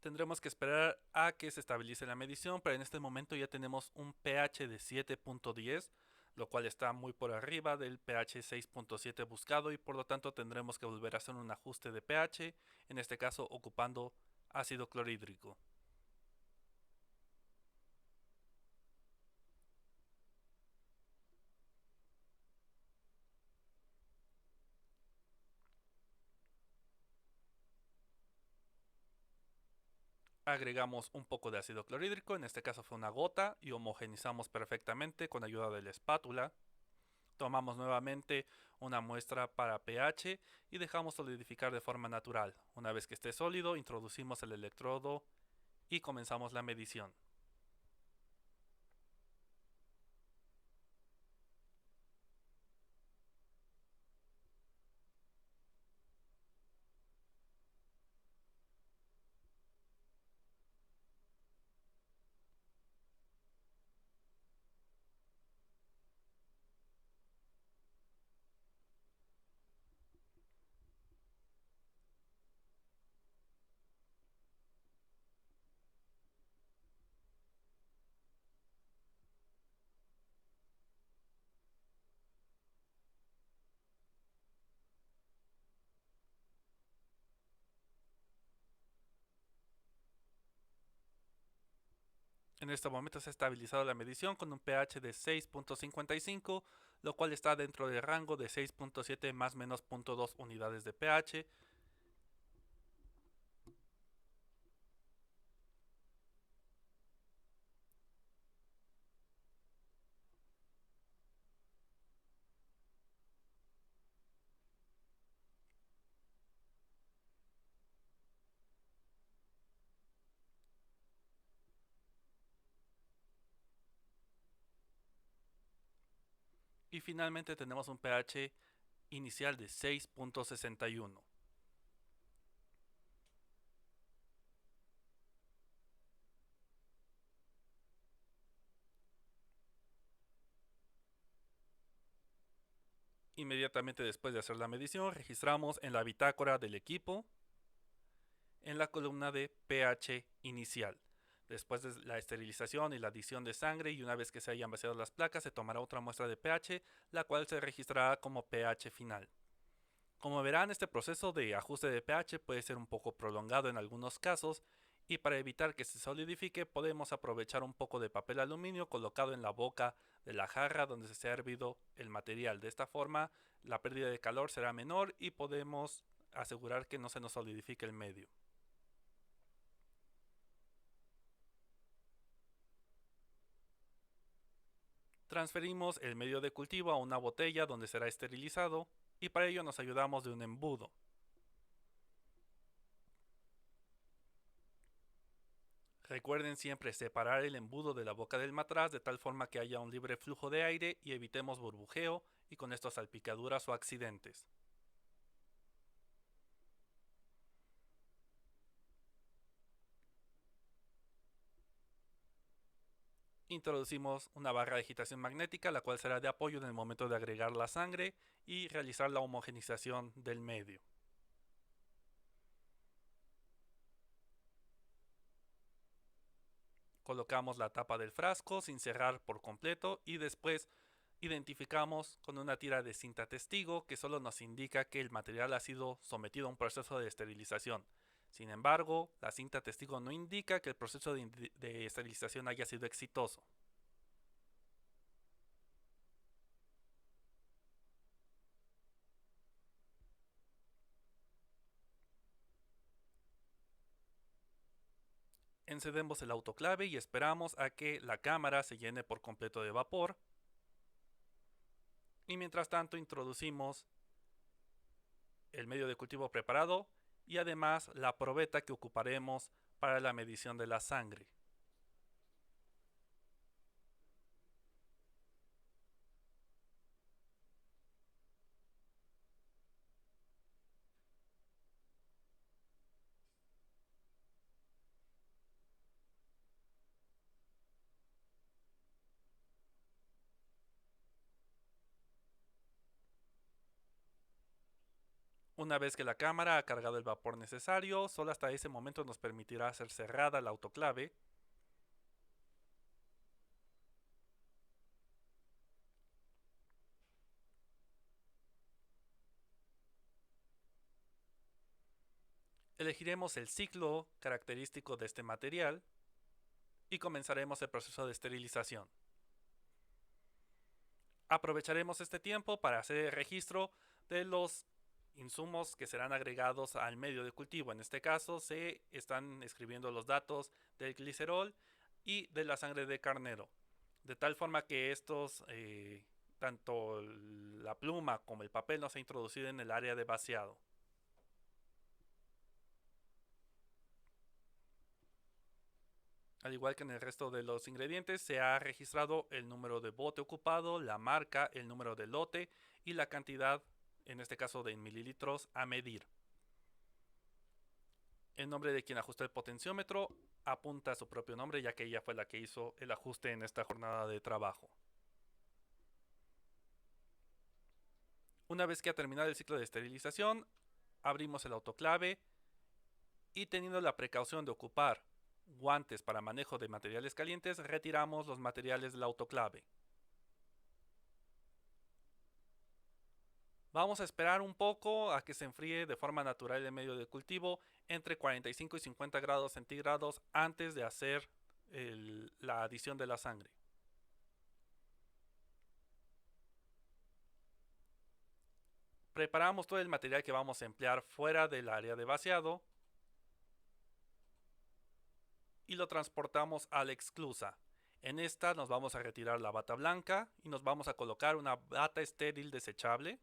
Tendremos que esperar a que se estabilice la medición, pero en este momento ya tenemos un pH de 7.10, lo cual está muy por arriba del pH 6.7 buscado y por lo tanto tendremos que volver a hacer un ajuste de pH, en este caso ocupando ácido clorhídrico. Agregamos un poco de ácido clorhídrico, en este caso fue una gota, y homogenizamos perfectamente con ayuda de la espátula. Tomamos nuevamente una muestra para pH y dejamos solidificar de forma natural. Una vez que esté sólido, introducimos el electrodo y comenzamos la medición. En este momento se ha estabilizado la medición con un pH de 6.55, lo cual está dentro del rango de 6.7 más menos 0.2 unidades de pH. Y finalmente tenemos un pH inicial de 6.61. Inmediatamente después de hacer la medición, registramos en la bitácora del equipo, en la columna de pH inicial. Después de la esterilización y la adición de sangre y una vez que se hayan vaciado las placas, se tomará otra muestra de pH, la cual se registrará como pH final. Como verán, este proceso de ajuste de pH puede ser un poco prolongado en algunos casos, y para evitar que se solidifique podemos aprovechar un poco de papel aluminio colocado en la boca de la jarra donde se ha hervido el material. De esta forma la pérdida de calor será menor y podemos asegurar que no se nos solidifique el medio. Transferimos el medio de cultivo a una botella donde será esterilizado, y para ello nos ayudamos de un embudo. Recuerden siempre separar el embudo de la boca del matraz de tal forma que haya un libre flujo de aire y evitemos burbujeo y con esto salpicaduras o accidentes. Introducimos una barra de agitación magnética, la cual será de apoyo en el momento de agregar la sangre y realizar la homogenización del medio. Colocamos la tapa del frasco sin cerrar por completo y después identificamos con una tira de cinta testigo que solo nos indica que el material ha sido sometido a un proceso de esterilización. Sin embargo, la cinta testigo no indica que el proceso de esterilización haya sido exitoso. Encendemos el autoclave y esperamos a que la cámara se llene por completo de vapor. Y mientras tanto introducimos el medio de cultivo preparado y además la probeta que ocuparemos para la medición de la sangre. Una vez que la cámara ha cargado el vapor necesario, solo hasta ese momento nos permitirá hacer cerrada la autoclave. Elegiremos el ciclo característico de este material y comenzaremos el proceso de esterilización. Aprovecharemos este tiempo para hacer el registro de los insumos que serán agregados al medio de cultivo. En este caso se están escribiendo los datos del glicerol y de la sangre de carnero, de tal forma que estos, tanto la pluma como el papel, no se ha introducido en el área de vaciado. Al igual que en el resto de los ingredientes, se ha registrado el número de bote ocupado, la marca, el número de lote y la cantidad, en este caso de mililitros, a medir. El nombre de quien ajustó el potenciómetro apunta a su propio nombre, ya que ella fue la que hizo el ajuste en esta jornada de trabajo. Una vez que ha terminado el ciclo de esterilización, abrimos el autoclave y, teniendo la precaución de ocupar guantes para manejo de materiales calientes, retiramos los materiales del autoclave. Vamos a esperar un poco a que se enfríe de forma natural el medio de cultivo entre 45 y 50 grados centígrados antes de hacer la adición de la sangre. Preparamos todo el material que vamos a emplear fuera del área de vaciado y lo transportamos a la exclusa. En esta nos vamos a retirar la bata blanca y nos vamos a colocar una bata estéril desechable.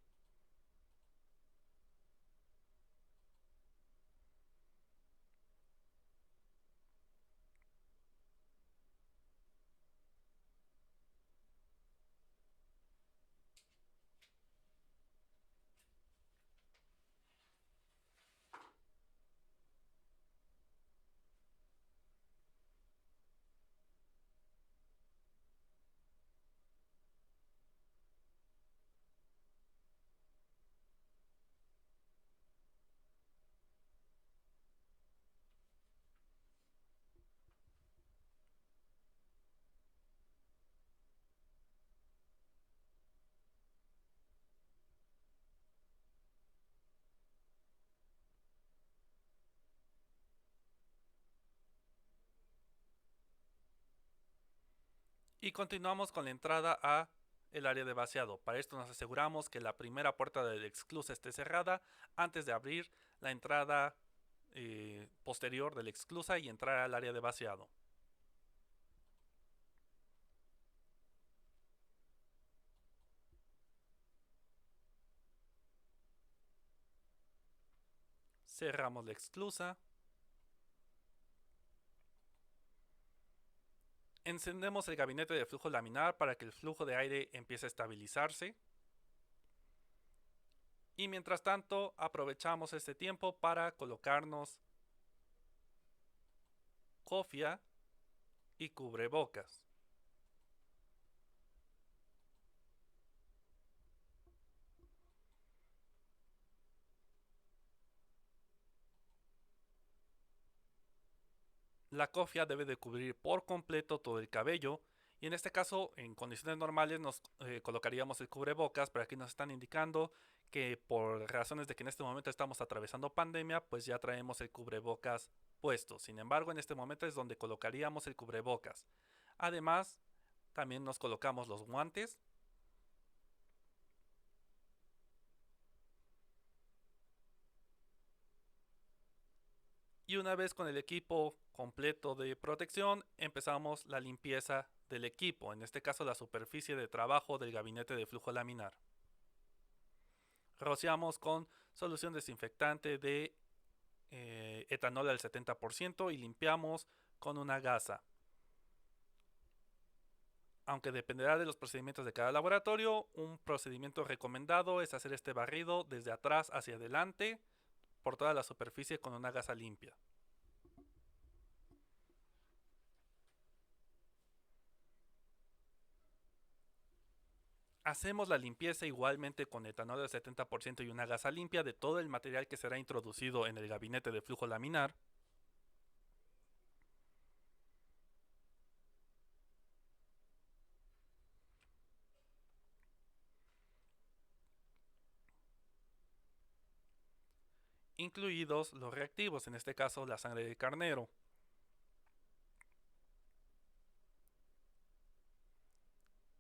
Y continuamos con la entrada a el área de vaciado. Para esto nos aseguramos que la primera puerta del exclusa esté cerrada antes de abrir la entrada posterior del exclusa y entrar al área de vaciado. Cerramos la exclusa. Encendemos el gabinete de flujo laminar para que el flujo de aire empiece a estabilizarse. Y mientras tanto aprovechamos este tiempo para colocarnos cofia y cubrebocas. La cofia debe de cubrir por completo todo el cabello y en este caso en condiciones normales nos colocaríamos el cubrebocas, pero aquí nos están indicando que por razones de que en este momento estamos atravesando pandemia pues ya traemos el cubrebocas puesto. Sin embargo, en este momento es donde colocaríamos el cubrebocas. Además, también nos colocamos los guantes. Y una vez con el equipo completo de protección, empezamos la limpieza del equipo, en este caso la superficie de trabajo del gabinete de flujo laminar. Rociamos con solución desinfectante de etanol al 70% y limpiamos con una gasa. Aunque dependerá de los procedimientos de cada laboratorio, un procedimiento recomendado es hacer este barrido desde atrás hacia adelante por toda la superficie con una gasa limpia. Hacemos la limpieza igualmente con etanol del 70% y una gasa limpia de todo el material que será introducido en el gabinete de flujo laminar. Incluidos los reactivos, en este caso la sangre de carnero.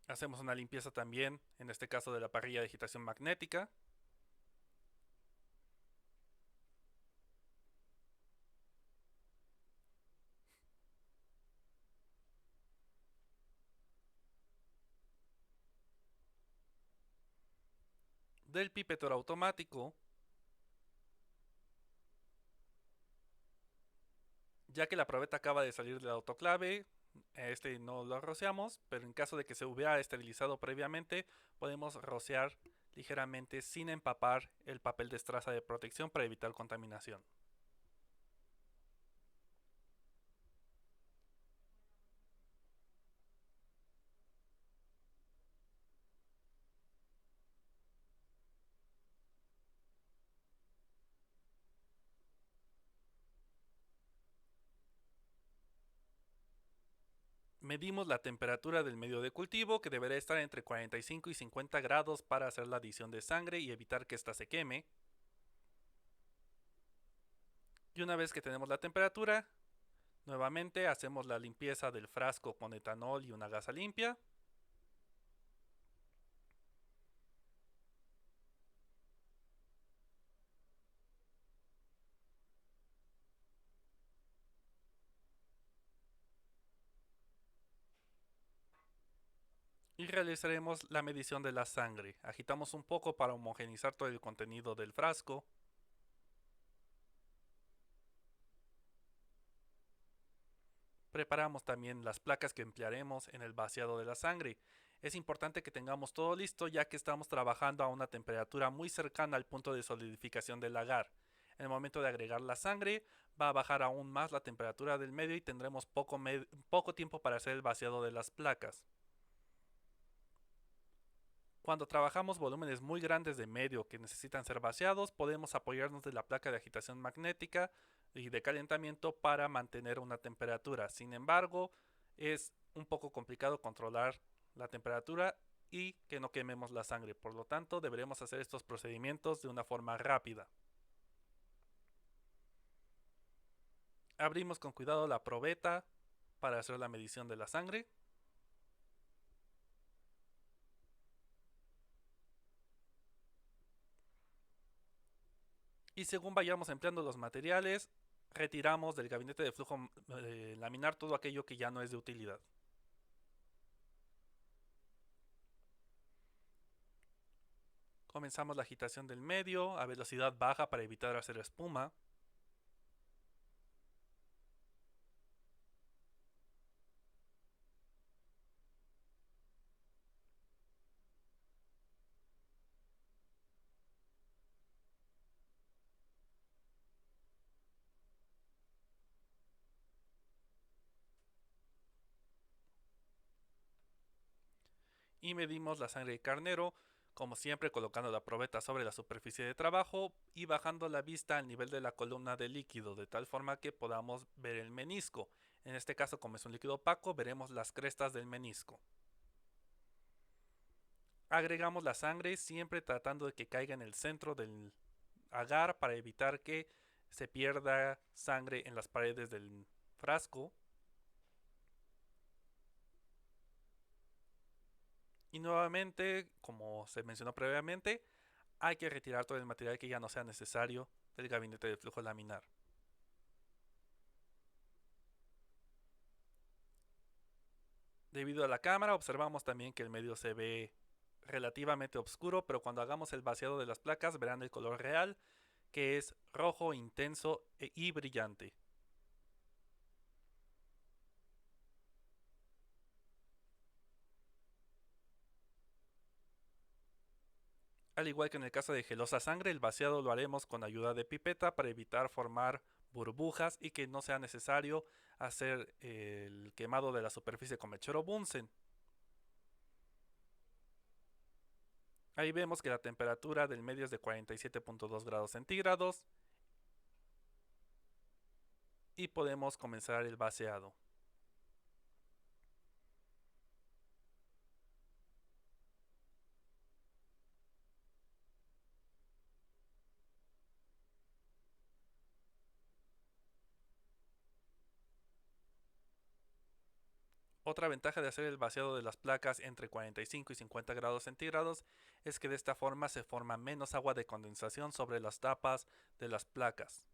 Hacemos una limpieza también, en este caso de la parrilla de agitación magnética. Del pipetor automático, ya que la probeta acaba de salir del autoclave, este no lo rociamos, pero en caso de que se hubiera esterilizado previamente, podemos rociar ligeramente sin empapar el papel de estraza de protección para evitar contaminación. Medimos la temperatura del medio de cultivo, que deberá estar entre 45 y 50 grados para hacer la adición de sangre y evitar que ésta se queme. Y una vez que tenemos la temperatura, nuevamente hacemos la limpieza del frasco con etanol y una gasa limpia. Y realizaremos la medición de la sangre. Agitamos un poco para homogeneizar todo el contenido del frasco. Preparamos también las placas que emplearemos en el vaciado de la sangre. Es importante que tengamos todo listo ya que estamos trabajando a una temperatura muy cercana al punto de solidificación del agar. En el momento de agregar la sangre va a bajar aún más la temperatura del medio y tendremos poco tiempo para hacer el vaciado de las placas. Cuando trabajamos volúmenes muy grandes de medio que necesitan ser vaciados, podemos apoyarnos de la placa de agitación magnética y de calentamiento para mantener una temperatura. Sin embargo, es un poco complicado controlar la temperatura y que no quememos la sangre. Por lo tanto, deberemos hacer estos procedimientos de una forma rápida. Abrimos con cuidado la probeta para hacer la medición de la sangre. Y según vayamos empleando los materiales, retiramos del gabinete de flujo laminar todo aquello que ya no es de utilidad. Comenzamos la agitación del medio a velocidad baja para evitar hacer espuma. Y medimos la sangre de carnero, como siempre colocando la probeta sobre la superficie de trabajo y bajando la vista al nivel de la columna de líquido, de tal forma que podamos ver el menisco. En este caso, como es un líquido opaco, veremos las crestas del menisco. Agregamos la sangre siempre tratando de que caiga en el centro del agar para evitar que se pierda sangre en las paredes del frasco. Y nuevamente, como se mencionó previamente, hay que retirar todo el material que ya no sea necesario del gabinete de flujo laminar. Debido a la cámara, observamos también que el medio se ve relativamente oscuro, pero cuando hagamos el vaciado de las placas verán el color real, que es rojo intenso y brillante. Al igual que en el caso de gelosa sangre, el vaciado lo haremos con ayuda de pipeta para evitar formar burbujas y que no sea necesario hacer el quemado de la superficie con mechero Bunsen. Ahí vemos que la temperatura del medio es de 47.2 grados centígrados y podemos comenzar el vaciado. Otra ventaja de hacer el vaciado de las placas entre 45 y 50 grados centígrados es que de esta forma se forma menos agua de condensación sobre las tapas de las placas.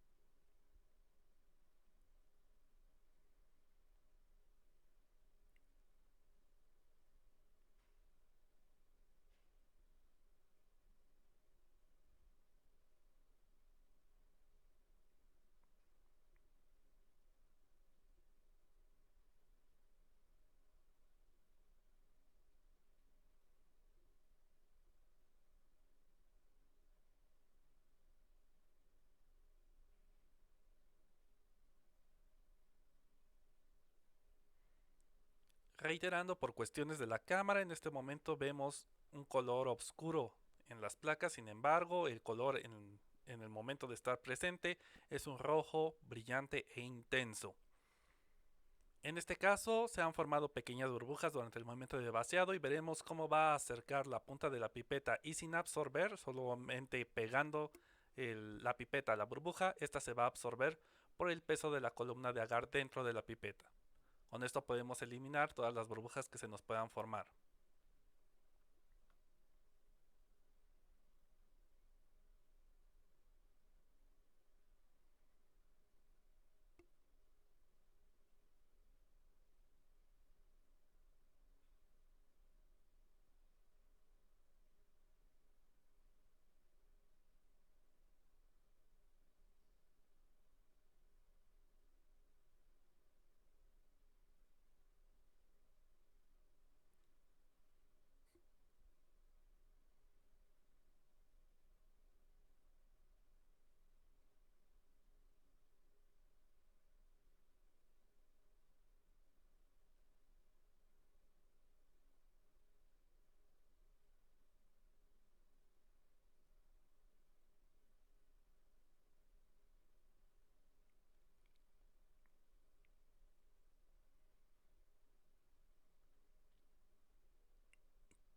Reiterando, por cuestiones de la cámara, en este momento vemos un color oscuro en las placas, sin embargo, el color en el momento de estar presente es un rojo brillante e intenso. En este caso se han formado pequeñas burbujas durante el momento de vaciado y veremos cómo va a acercar la punta de la pipeta y sin absorber, solamente pegando la pipeta a la burbuja, esta se va a absorber por el peso de la columna de agar dentro de la pipeta. Con esto podemos eliminar todas las burbujas que se nos puedan formar.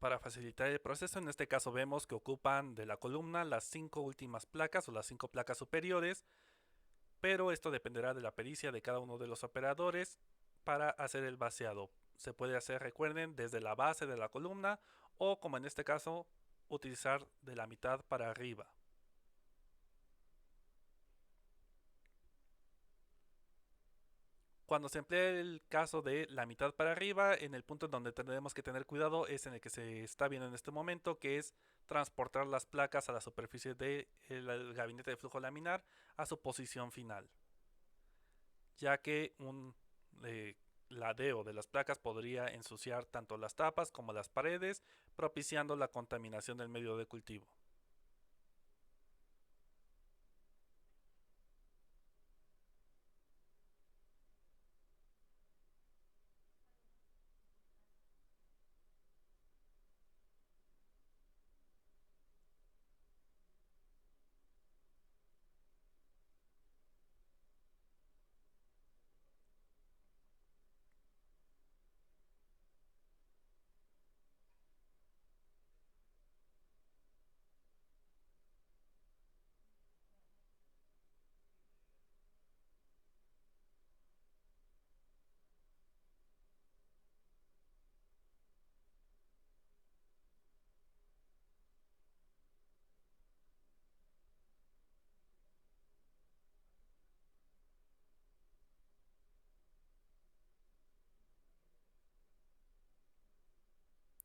Para facilitar el proceso, en este caso vemos que ocupan de la columna las 5 últimas placas o las 5 placas superiores, pero esto dependerá de la pericia de cada uno de los operadores para hacer el vaciado. Se puede hacer, recuerden, desde la base de la columna o, como en este caso, utilizar de la mitad para arriba. Cuando se emplea el caso de la mitad para arriba, en el punto en donde tenemos que tener cuidado es en el que se está viendo en este momento, que es transportar las placas a la superficie del gabinete de flujo laminar a su posición final, ya que un ladeo de las placas podría ensuciar tanto las tapas como las paredes, propiciando la contaminación del medio de cultivo.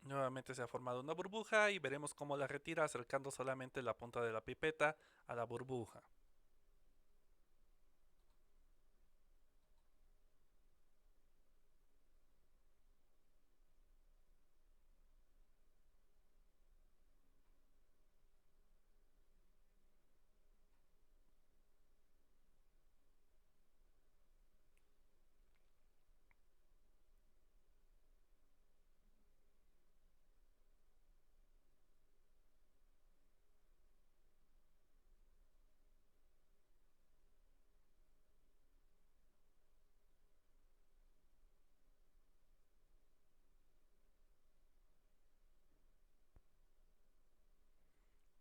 Nuevamente se ha formado una burbuja y veremos cómo la retira acercando solamente la punta de la pipeta a la burbuja.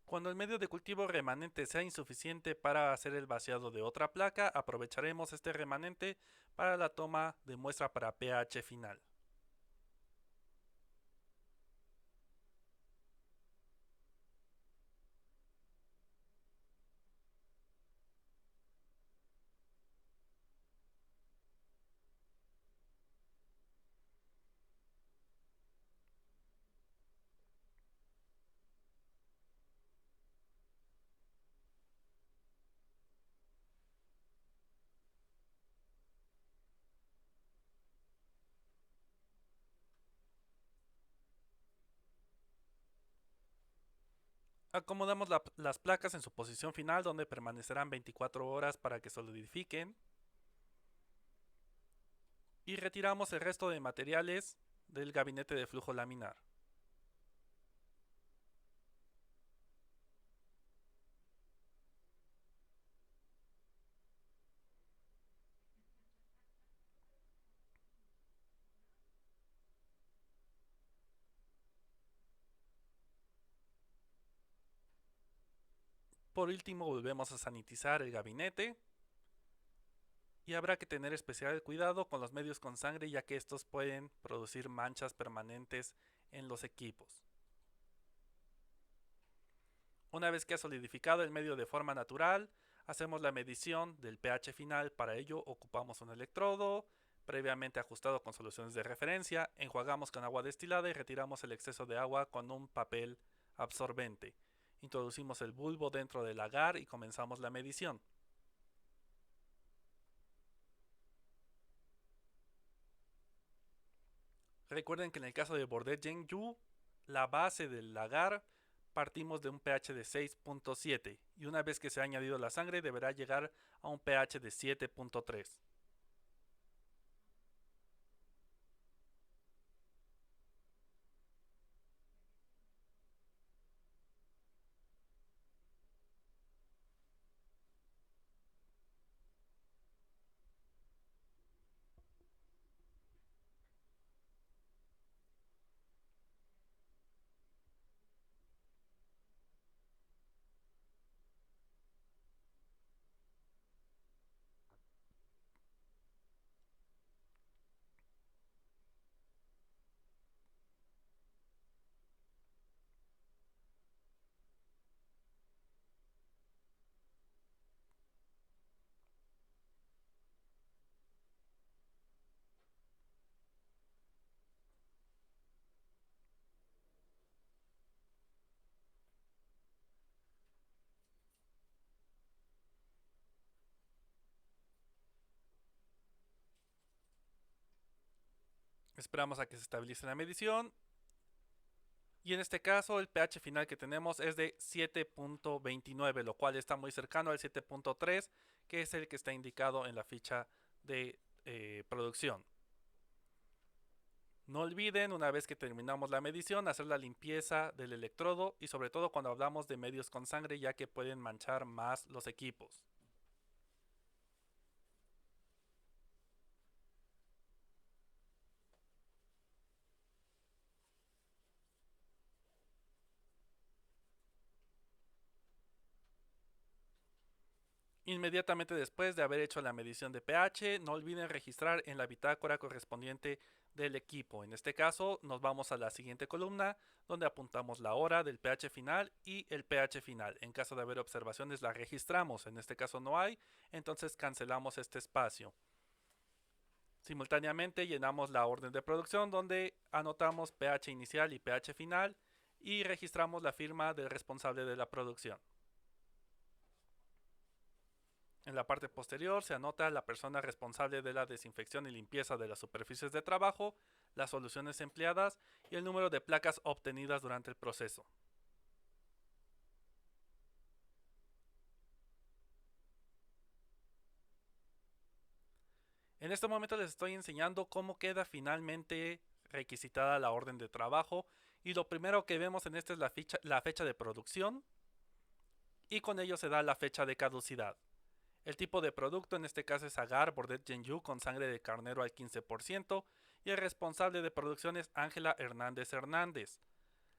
Cuando el medio de cultivo remanente sea insuficiente para hacer el vaciado de otra placa, aprovecharemos este remanente para la toma de muestra para pH final. Acomodamos las placas en su posición final donde permanecerán 24 horas para que solidifiquen y retiramos el resto de materiales del gabinete de flujo laminar. Por último, volvemos a sanitizar el gabinete y habrá que tener especial cuidado con los medios con sangre ya que estos pueden producir manchas permanentes en los equipos. Una vez que ha solidificado el medio de forma natural, hacemos la medición del pH final. Para ello ocupamos un electrodo previamente ajustado con soluciones de referencia, enjuagamos con agua destilada y retiramos el exceso de agua con un papel absorbente. Introducimos el bulbo dentro del agar y comenzamos la medición. Recuerden que en el caso de Bordet Genju, la base del lagar partimos de un pH de 6.7 y una vez que se ha añadido la sangre deberá llegar a un pH de 7.3. Esperamos a que se estabilice la medición. Y en este caso el pH final que tenemos es de 7.29, lo cual está muy cercano al 7.3, que es el que está indicado en la ficha de producción. No olviden, una vez que terminamos la medición, hacer la limpieza del electrodo y sobre todo cuando hablamos de medios con sangre, ya que pueden manchar más los equipos. Inmediatamente después de haber hecho la medición de pH, no olviden registrar en la bitácora correspondiente del equipo. En este caso, nos vamos a la siguiente columna, donde apuntamos la hora del pH final y el pH final. En caso de haber observaciones, la registramos. En este caso no hay, entonces cancelamos este espacio. Simultáneamente llenamos la orden de producción, donde anotamos pH inicial y pH final y registramos la firma del responsable de la producción. En la parte posterior se anota la persona responsable de la desinfección y limpieza de las superficies de trabajo, las soluciones empleadas y el número de placas obtenidas durante el proceso. En este momento les estoy enseñando cómo queda finalmente requisitada la orden de trabajo y lo primero que vemos en esta es la fecha de producción y con ello se da la fecha de caducidad. El tipo de producto en este caso es agar Bordet Genyu con sangre de carnero al 15% y el responsable de producción es Ángela Hernández Hernández.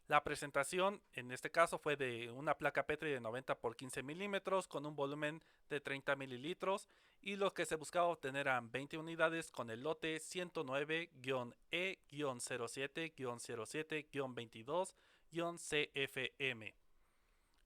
La presentación en este caso fue de una placa Petri de 90 por 15 milímetros con un volumen de 30 mililitros y lo que se buscaba obtener eran 20 unidades con el lote 109-E-07-07-22-CFM.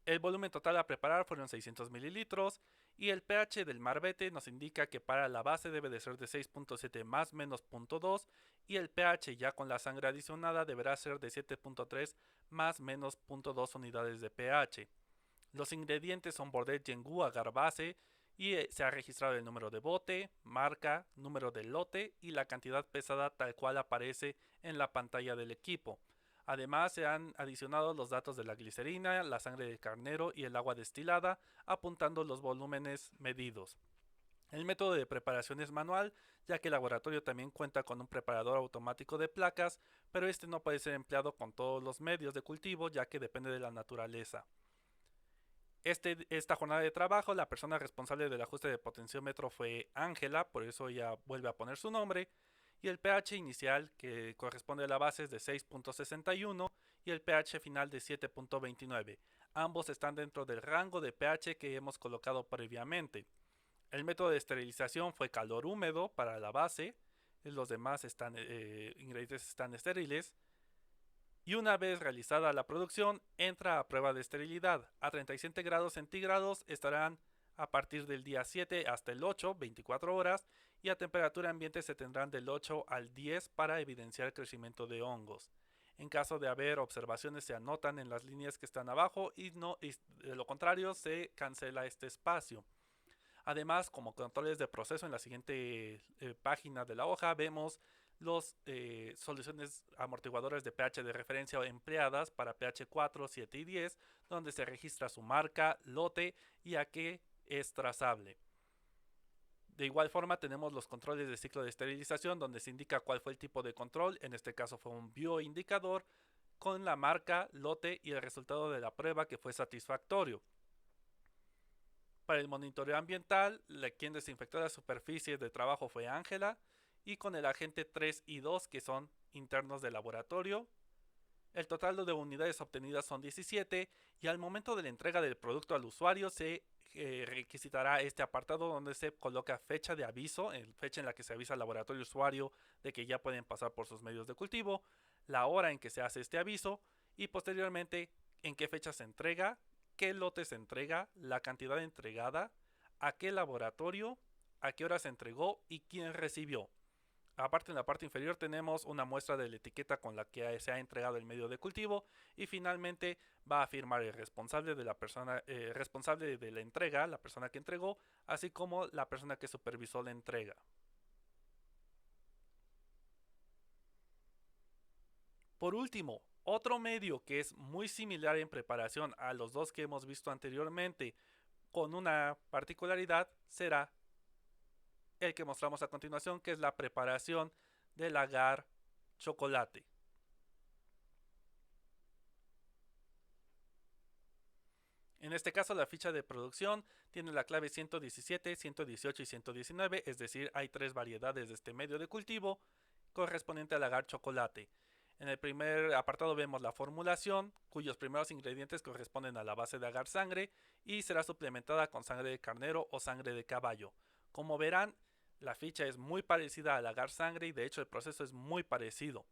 El volumen total a preparar fueron 600 mililitros y el pH del marbete nos indica que para la base debe de ser de 6.7 más menos 0.2 y el pH ya con la sangre adicionada deberá ser de 7.3 más menos 0.2 unidades de pH. Los ingredientes son Bordet Gengu agar base y se ha registrado el número de bote, marca, número del lote y la cantidad pesada tal cual aparece en la pantalla del equipo. Además se han adicionado los datos de la glicerina, la sangre de carnero y el agua destilada, apuntando los volúmenes medidos. El método de preparación es manual, ya que el laboratorio también cuenta con un preparador automático de placas, pero este no puede ser empleado con todos los medios de cultivo, ya que depende de la naturaleza. Esta jornada de trabajo, la persona responsable del ajuste de potenciómetro fue Ángela, por eso ella vuelve a poner su nombre, y el pH inicial que corresponde a la base es de 6.61 y el pH final de 7.29. Ambos están dentro del rango de pH que hemos colocado previamente. El método de esterilización fue calor húmedo para la base, los demás ingredientes están estériles. Y una vez realizada la producción, entra a prueba de esterilidad. A 37 grados centígrados estarán a partir del día 7 hasta el 8, 24 horas, y a temperatura ambiente se tendrán del 8 al 10 para evidenciar el crecimiento de hongos. En caso de haber observaciones se anotan en las líneas que están abajo y de lo contrario se cancela este espacio. Además, como controles de proceso, en la siguiente página de la hoja vemos las soluciones amortiguadoras de pH de referencia empleadas para pH 4, 7 y 10, donde se registra su marca, lote y a qué es trazable. De igual forma tenemos los controles de ciclo de esterilización, donde se indica cuál fue el tipo de control, en este caso fue un bioindicador, con la marca, lote y el resultado de la prueba que fue satisfactorio. Para el monitoreo ambiental, quien desinfectó las superficies de trabajo fue Ángela y con el agente 3 y 2 que son internos del laboratorio. El total de unidades obtenidas son 17 y al momento de la entrega del producto al usuario se requisitará este apartado donde se coloca fecha de aviso, fecha en la que se avisa al laboratorio usuario de que ya pueden pasar por sus medios de cultivo, la hora en que se hace este aviso y posteriormente en qué fecha se entrega, qué lote se entrega, la cantidad entregada, a qué laboratorio, a qué hora se entregó y quién recibió. Aparte, en la parte inferior tenemos una muestra de la etiqueta con la que se ha entregado el medio de cultivo y finalmente va a firmar el responsable de la persona responsable de la entrega, la persona que entregó, así como la persona que supervisó la entrega. Por último, otro medio que es muy similar en preparación a los dos que hemos visto anteriormente, con una particularidad, será el que mostramos a continuación, que es la preparación del agar chocolate. En este caso, la ficha de producción tiene la clave 117, 118 y 119, es decir, hay tres variedades de este medio de cultivo correspondiente al agar chocolate. En el primer apartado vemos la formulación, cuyos primeros ingredientes corresponden a la base de agar sangre y será suplementada con sangre de carnero o sangre de caballo. Como verán, la ficha es muy parecida al agar sangre y de hecho el proceso es muy parecido.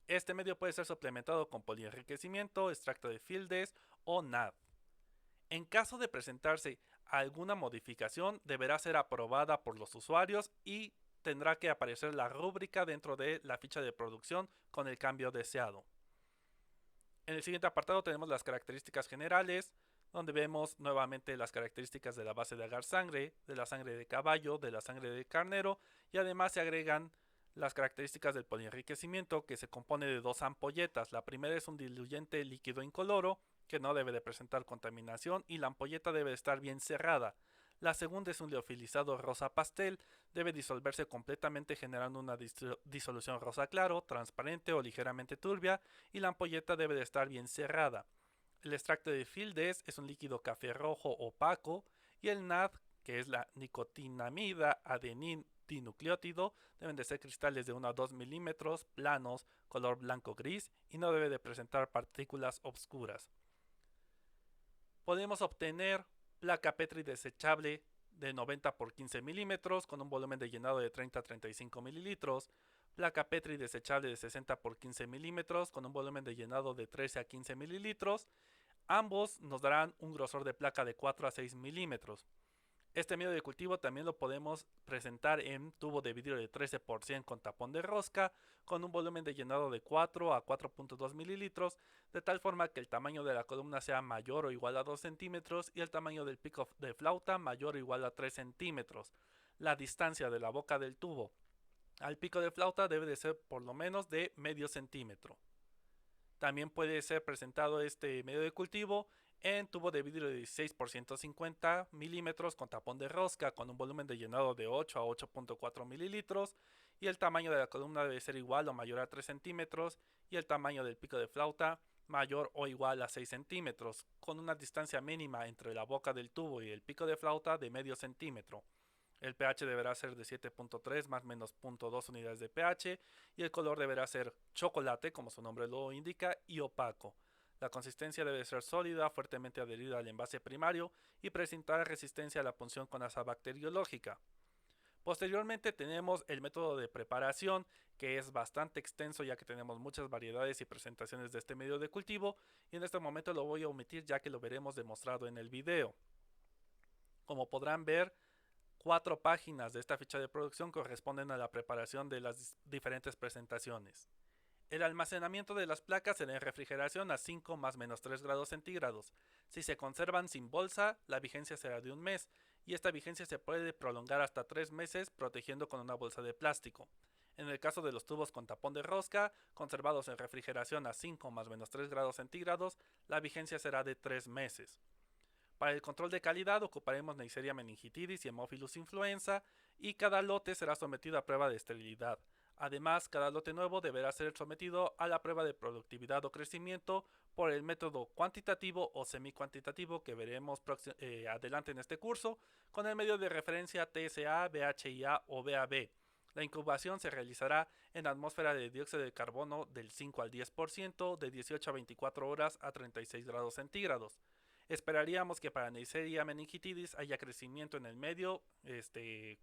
Este medio puede ser suplementado con polienriquecimiento, extracto de Fieldes o NAD. En caso de presentarse alguna modificación, deberá ser aprobada por los usuarios y tendrá que aparecer la rúbrica dentro de la ficha de producción con el cambio deseado. En el siguiente apartado tenemos las características generales, donde vemos nuevamente las características de la base de agar sangre, de la sangre de caballo, de la sangre de carnero, y además se agregan las características del polienriquecimiento, que se compone de dos ampolletas. La primera es un diluyente líquido incoloro que no debe de presentar contaminación y la ampolleta debe estar bien cerrada. La segunda es un liofilizado rosa pastel, debe disolverse completamente generando una disolución rosa claro, transparente o ligeramente turbia, y la ampolleta debe de estar bien cerrada. El extracto de Fieldes es un líquido café rojo opaco y el NAD, que es la nicotinamida adenin dinucleótido, deben de ser cristales de 1 a 2 milímetros, planos, color blanco gris y no debe de presentar partículas oscuras. Podemos obtener placa Petri desechable de 90 por 15 milímetros con un volumen de llenado de 30 a 35 mililitros, placa Petri desechable de 60 por 15 milímetros con un volumen de llenado de 13 a 15 mililitros. Ambos nos darán un grosor de placa de 4 a 6 milímetros. Este medio de cultivo también lo podemos presentar en tubo de vidrio de 13 por 100 con tapón de rosca, con un volumen de llenado de 4 a 4.2 mililitros, de tal forma que el tamaño de la columna sea mayor o igual a 2 centímetros y el tamaño del pico de flauta mayor o igual a 3 centímetros. La distancia de la boca del tubo al pico de flauta debe de ser por lo menos de medio centímetro. También puede ser presentado este medio de cultivo en tubo de vidrio de 16 por 150 milímetros con tapón de rosca con un volumen de llenado de 8 a 8.4 mililitros y el tamaño de la columna debe ser igual o mayor a 3 centímetros y el tamaño del pico de flauta mayor o igual a 6 centímetros con una distancia mínima entre la boca del tubo y el pico de flauta de medio centímetro. El pH deberá ser de 7.3 más menos 0.2 unidades de pH y el color deberá ser chocolate, como su nombre lo indica, y opaco. La consistencia debe ser sólida, fuertemente adherida al envase primario y presentar resistencia a la punción con asa bacteriológica. Posteriormente tenemos el método de preparación, que es bastante extenso ya que tenemos muchas variedades y presentaciones de este medio de cultivo, y en este momento lo voy a omitir ya que lo veremos demostrado en el video. Como podrán ver, 4 páginas de esta ficha de producción corresponden a la preparación de las diferentes presentaciones. El almacenamiento de las placas en refrigeración a 5 más menos 3 grados centígrados. Si se conservan sin bolsa, la vigencia será de un mes y esta vigencia se puede prolongar hasta 3 meses protegiendo con una bolsa de plástico. En el caso de los tubos con tapón de rosca, conservados en refrigeración a 5 más menos 3 grados centígrados, la vigencia será de 3 meses. Para el control de calidad ocuparemos Neisseria meningitidis y Haemophilus influenza y cada lote será sometido a prueba de esterilidad. Además, cada lote nuevo deberá ser sometido a la prueba de productividad o crecimiento por el método cuantitativo o semi-cuantitativo que veremos adelante en este curso, con el medio de referencia TSA, BHIA o BAB. La incubación se realizará en atmósfera de dióxido de carbono del 5 al 10% de 18 a 24 horas a 36 grados centígrados. Esperaríamos que para Neisseria meningitidis haya crecimiento en el medio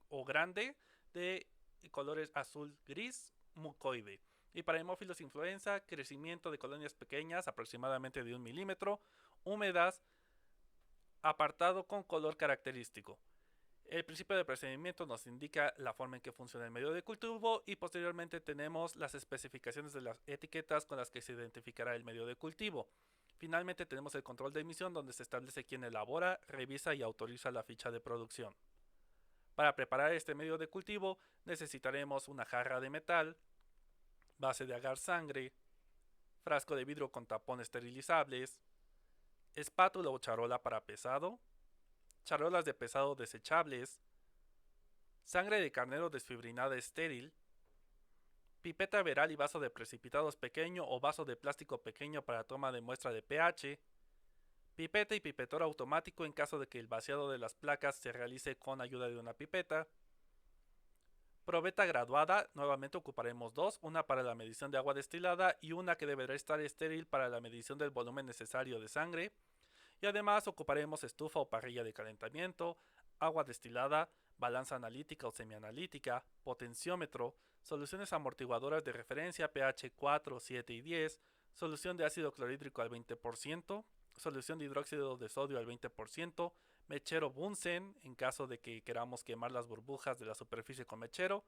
o grande de colores azul-gris mucoide. Y para Haemophilus influenza, crecimiento de colonias pequeñas, aproximadamente de 1 milímetro, húmedas, apartado con color característico. El principio de procedimiento nos indica la forma en que funciona el medio de cultivo y posteriormente tenemos las especificaciones de las etiquetas con las que se identificará el medio de cultivo. Finalmente tenemos el control de emisión donde se establece quién elabora, revisa y autoriza la ficha de producción. Para preparar este medio de cultivo necesitaremos una jarra de metal, base de agar sangre, frasco de vidrio con tapón esterilizables, espátula o charola para pesado, charolas de pesado desechables, sangre de carnero desfibrinada estéril, pipeta veral y vaso de precipitados pequeño o vaso de plástico pequeño para toma de muestra de pH, pipeta y pipetor automático en caso de que el vaciado de las placas se realice con ayuda de una pipeta, probeta graduada, nuevamente ocuparemos dos, una para la medición de agua destilada y una que deberá estar estéril para la medición del volumen necesario de sangre, y además ocuparemos estufa o parrilla de calentamiento, agua destilada, balanza analítica o semianalítica, potenciómetro, soluciones amortiguadoras de referencia pH 4, 7 y 10, solución de ácido clorhídrico al 20%, solución de hidróxido de sodio al 20%, mechero Bunsen en caso de que queramos quemar las burbujas de la superficie con mechero,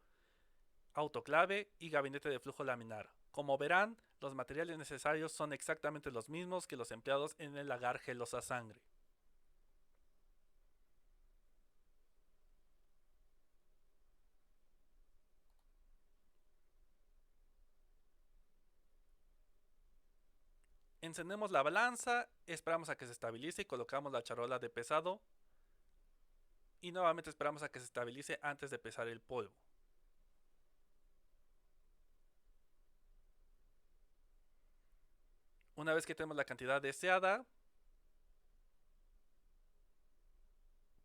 autoclave y gabinete de flujo laminar. Como verán, los materiales necesarios son exactamente los mismos que los empleados en el agar gelosa sangre. Encendemos la balanza, esperamos a que se estabilice y colocamos la charola de pesado y nuevamente esperamos a que se estabilice antes de pesar el polvo. Una vez que tenemos la cantidad deseada,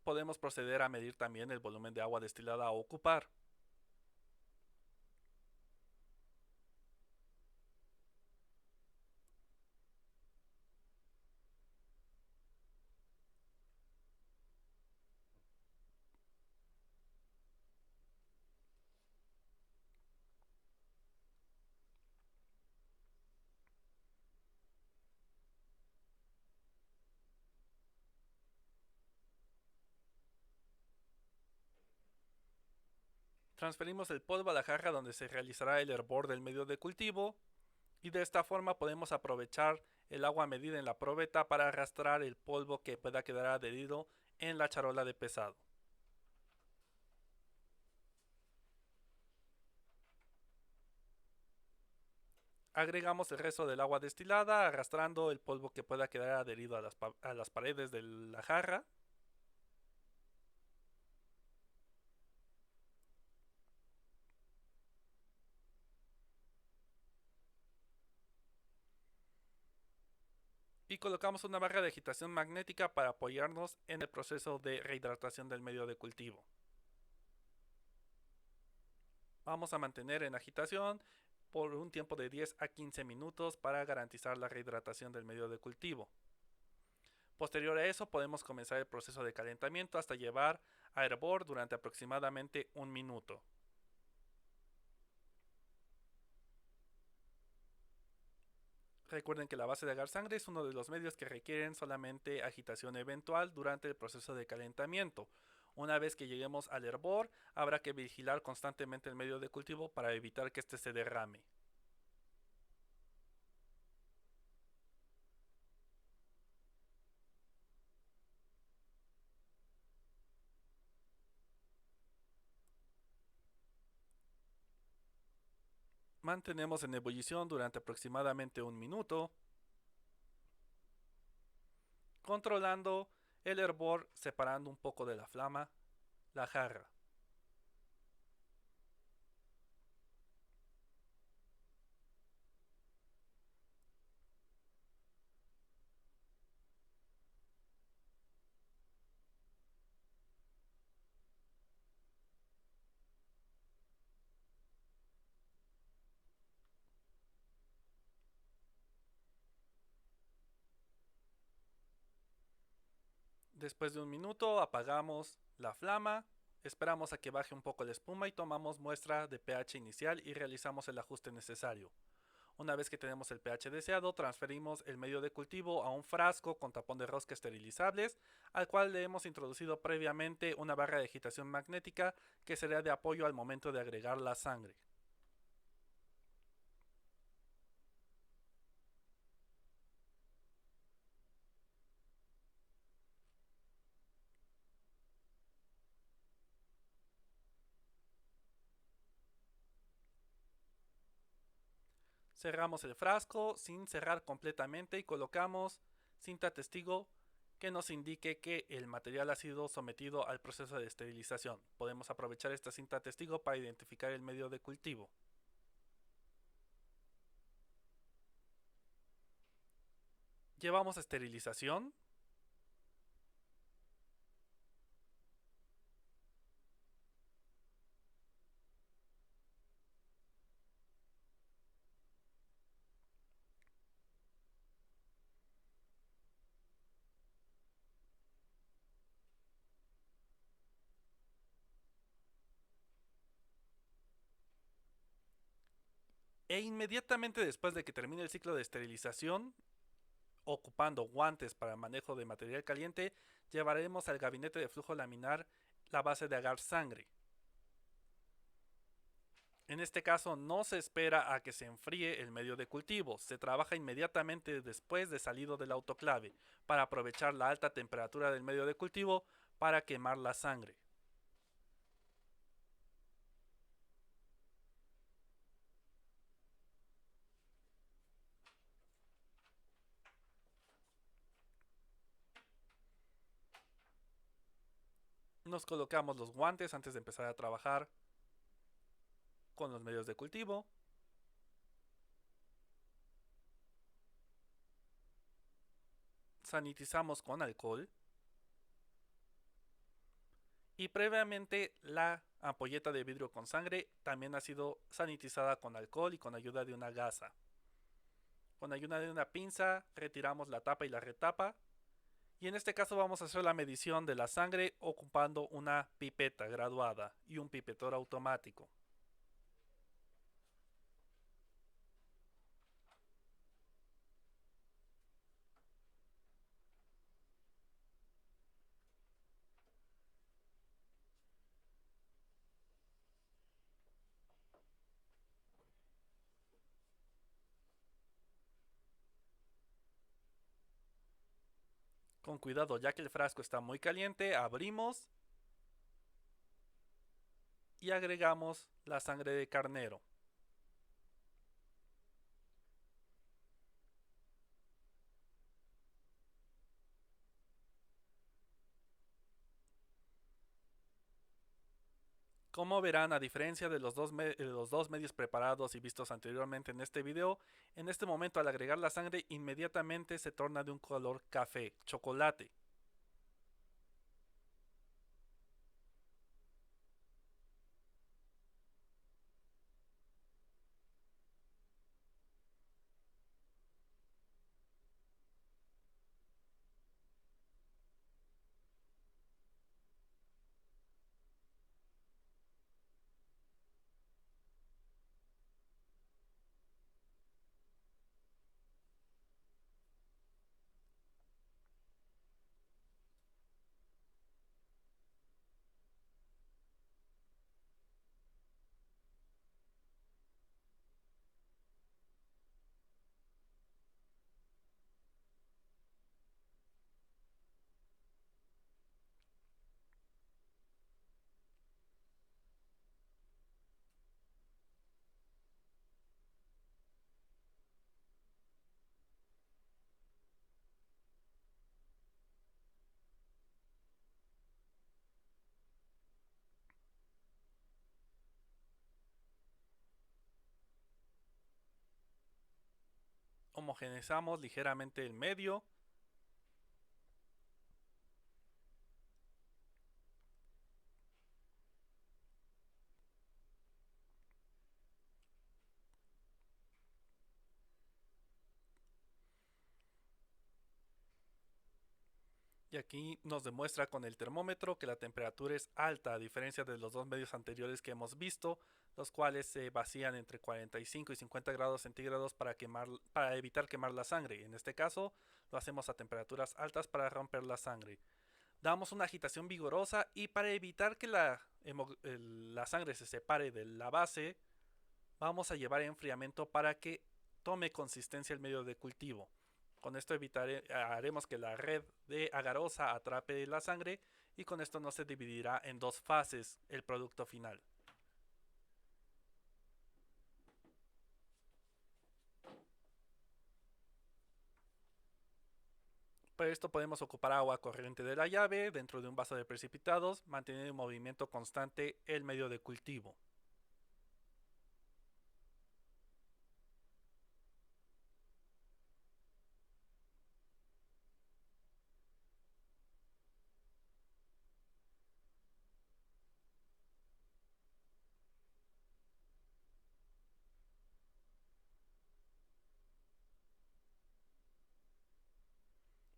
podemos proceder a medir también el volumen de agua destilada a ocupar. Transferimos el polvo a la jarra donde se realizará el hervor del medio de cultivo y de esta forma podemos aprovechar el agua medida en la probeta para arrastrar el polvo que pueda quedar adherido en la charola de pesado. Agregamos el resto del agua destilada arrastrando el polvo que pueda quedar adherido a las paredes de la jarra. Y colocamos una barra de agitación magnética para apoyarnos en el proceso de rehidratación del medio de cultivo. Vamos a mantener en agitación por un tiempo de 10 a 15 minutos para garantizar la rehidratación del medio de cultivo. Posterior a eso podemos comenzar el proceso de calentamiento hasta llevar a hervor durante aproximadamente un minuto. Recuerden que la base de agar sangre es uno de los medios que requieren solamente agitación eventual durante el proceso de calentamiento. Una vez que lleguemos al hervor, habrá que vigilar constantemente el medio de cultivo para evitar que éste se derrame. Mantenemos en ebullición durante aproximadamente un minuto, controlando el hervor separando un poco de la flama la jarra. Después de un minuto apagamos la flama, esperamos a que baje un poco la espuma y tomamos muestra de pH inicial y realizamos el ajuste necesario. Una vez que tenemos el pH deseado, transferimos el medio de cultivo a un frasco con tapón de rosca esterilizables, al cual le hemos introducido previamente una barra de agitación magnética que será de apoyo al momento de agregar la sangre. Cerramos el frasco sin cerrar completamente y colocamos cinta testigo que nos indique que el material ha sido sometido al proceso de esterilización. Podemos aprovechar esta cinta testigo para identificar el medio de cultivo. Llevamos a esterilización. E inmediatamente después de que termine el ciclo de esterilización, ocupando guantes para manejo de material caliente, llevaremos al gabinete de flujo laminar la base de agar sangre. En este caso no se espera a que se enfríe el medio de cultivo, se trabaja inmediatamente después de salido del autoclave para aprovechar la alta temperatura del medio de cultivo para quemar la sangre. Nos colocamos los guantes antes de empezar a trabajar con los medios de cultivo. Sanitizamos con alcohol. Y previamente la ampolleta de vidrio con sangre también ha sido sanitizada con alcohol y con ayuda de una gasa. Con ayuda de una pinza retiramos la tapa y la retapa. Y en este caso vamos a hacer la medición de la sangre ocupando una pipeta graduada y un pipetor automático. Con cuidado, ya que el frasco está muy caliente, abrimos y agregamos la sangre de carnero. Como verán, a diferencia de los dos medios preparados y vistos anteriormente en este video, en este momento al agregar la sangre inmediatamente se torna de un color café, chocolate. Homogeneizamos ligeramente el medio. Y aquí nos demuestra con el termómetro que la temperatura es alta, a diferencia de los dos medios anteriores que hemos visto, los cuales se vacían entre 45 y 50 grados centígrados para evitar quemar la sangre. En este caso, lo hacemos a temperaturas altas para romper la sangre. Damos una agitación vigorosa y para evitar que la sangre se separe de la base, vamos a llevar a enfriamiento para que tome consistencia el medio de cultivo. Con esto haremos que la red de agarosa atrape la sangre y con esto no se dividirá en dos fases el producto final. Para esto podemos ocupar agua corriente de la llave dentro de un vaso de precipitados, manteniendo en movimiento constante el medio de cultivo.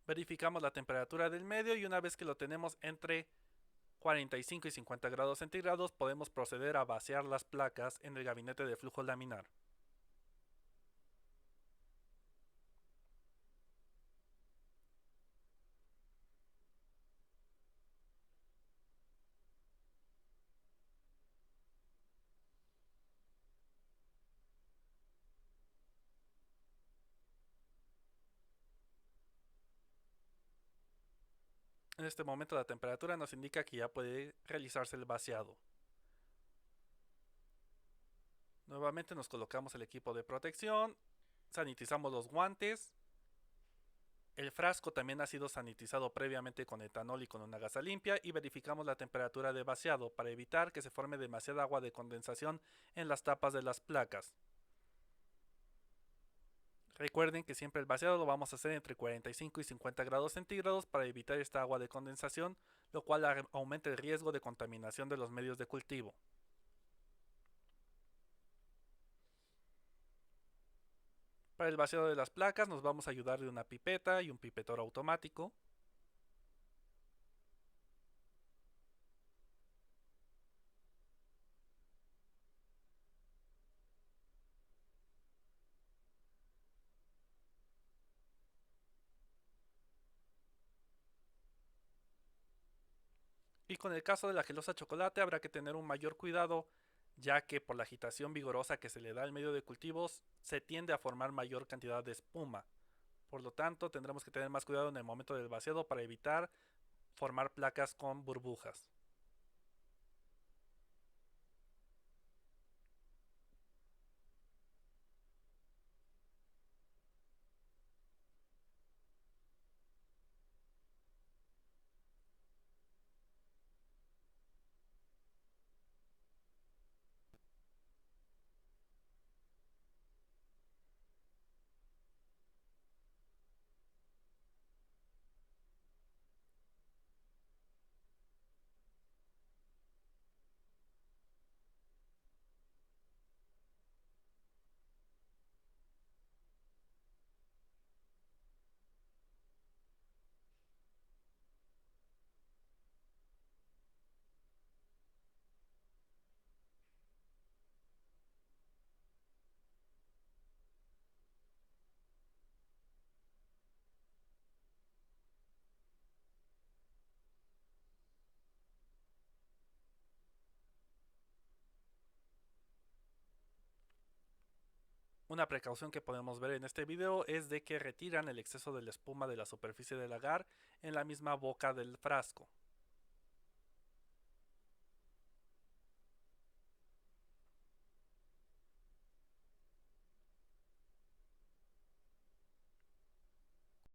Verificamos la temperatura del medio y una vez que lo tenemos entre 45 y 50 grados centígrados podemos proceder a vaciar las placas en el gabinete de flujo laminar. En este momento la temperatura nos indica que ya puede realizarse el vaciado. Nuevamente nos colocamos el equipo de protección, sanitizamos los guantes. El frasco también ha sido sanitizado previamente con etanol y con una gasa limpia y verificamos la temperatura de vaciado para evitar que se forme demasiada agua de condensación en las tapas de las placas. Recuerden que siempre el vaciado lo vamos a hacer entre 45 y 50 grados centígrados para evitar esta agua de condensación, lo cual aumenta el riesgo de contaminación de los medios de cultivo. Para el vaciado de las placas nos vamos a ayudar de una pipeta y un pipetor automático. Y con el caso de la gelosa chocolate habrá que tener un mayor cuidado, ya que por la agitación vigorosa que se le da al medio de cultivos se tiende a formar mayor cantidad de espuma. Por lo tanto, tendremos que tener más cuidado en el momento del vaciado para evitar formar placas con burbujas. Una precaución que podemos ver en este video es de que retiran el exceso de la espuma de la superficie del agar en la misma boca del frasco.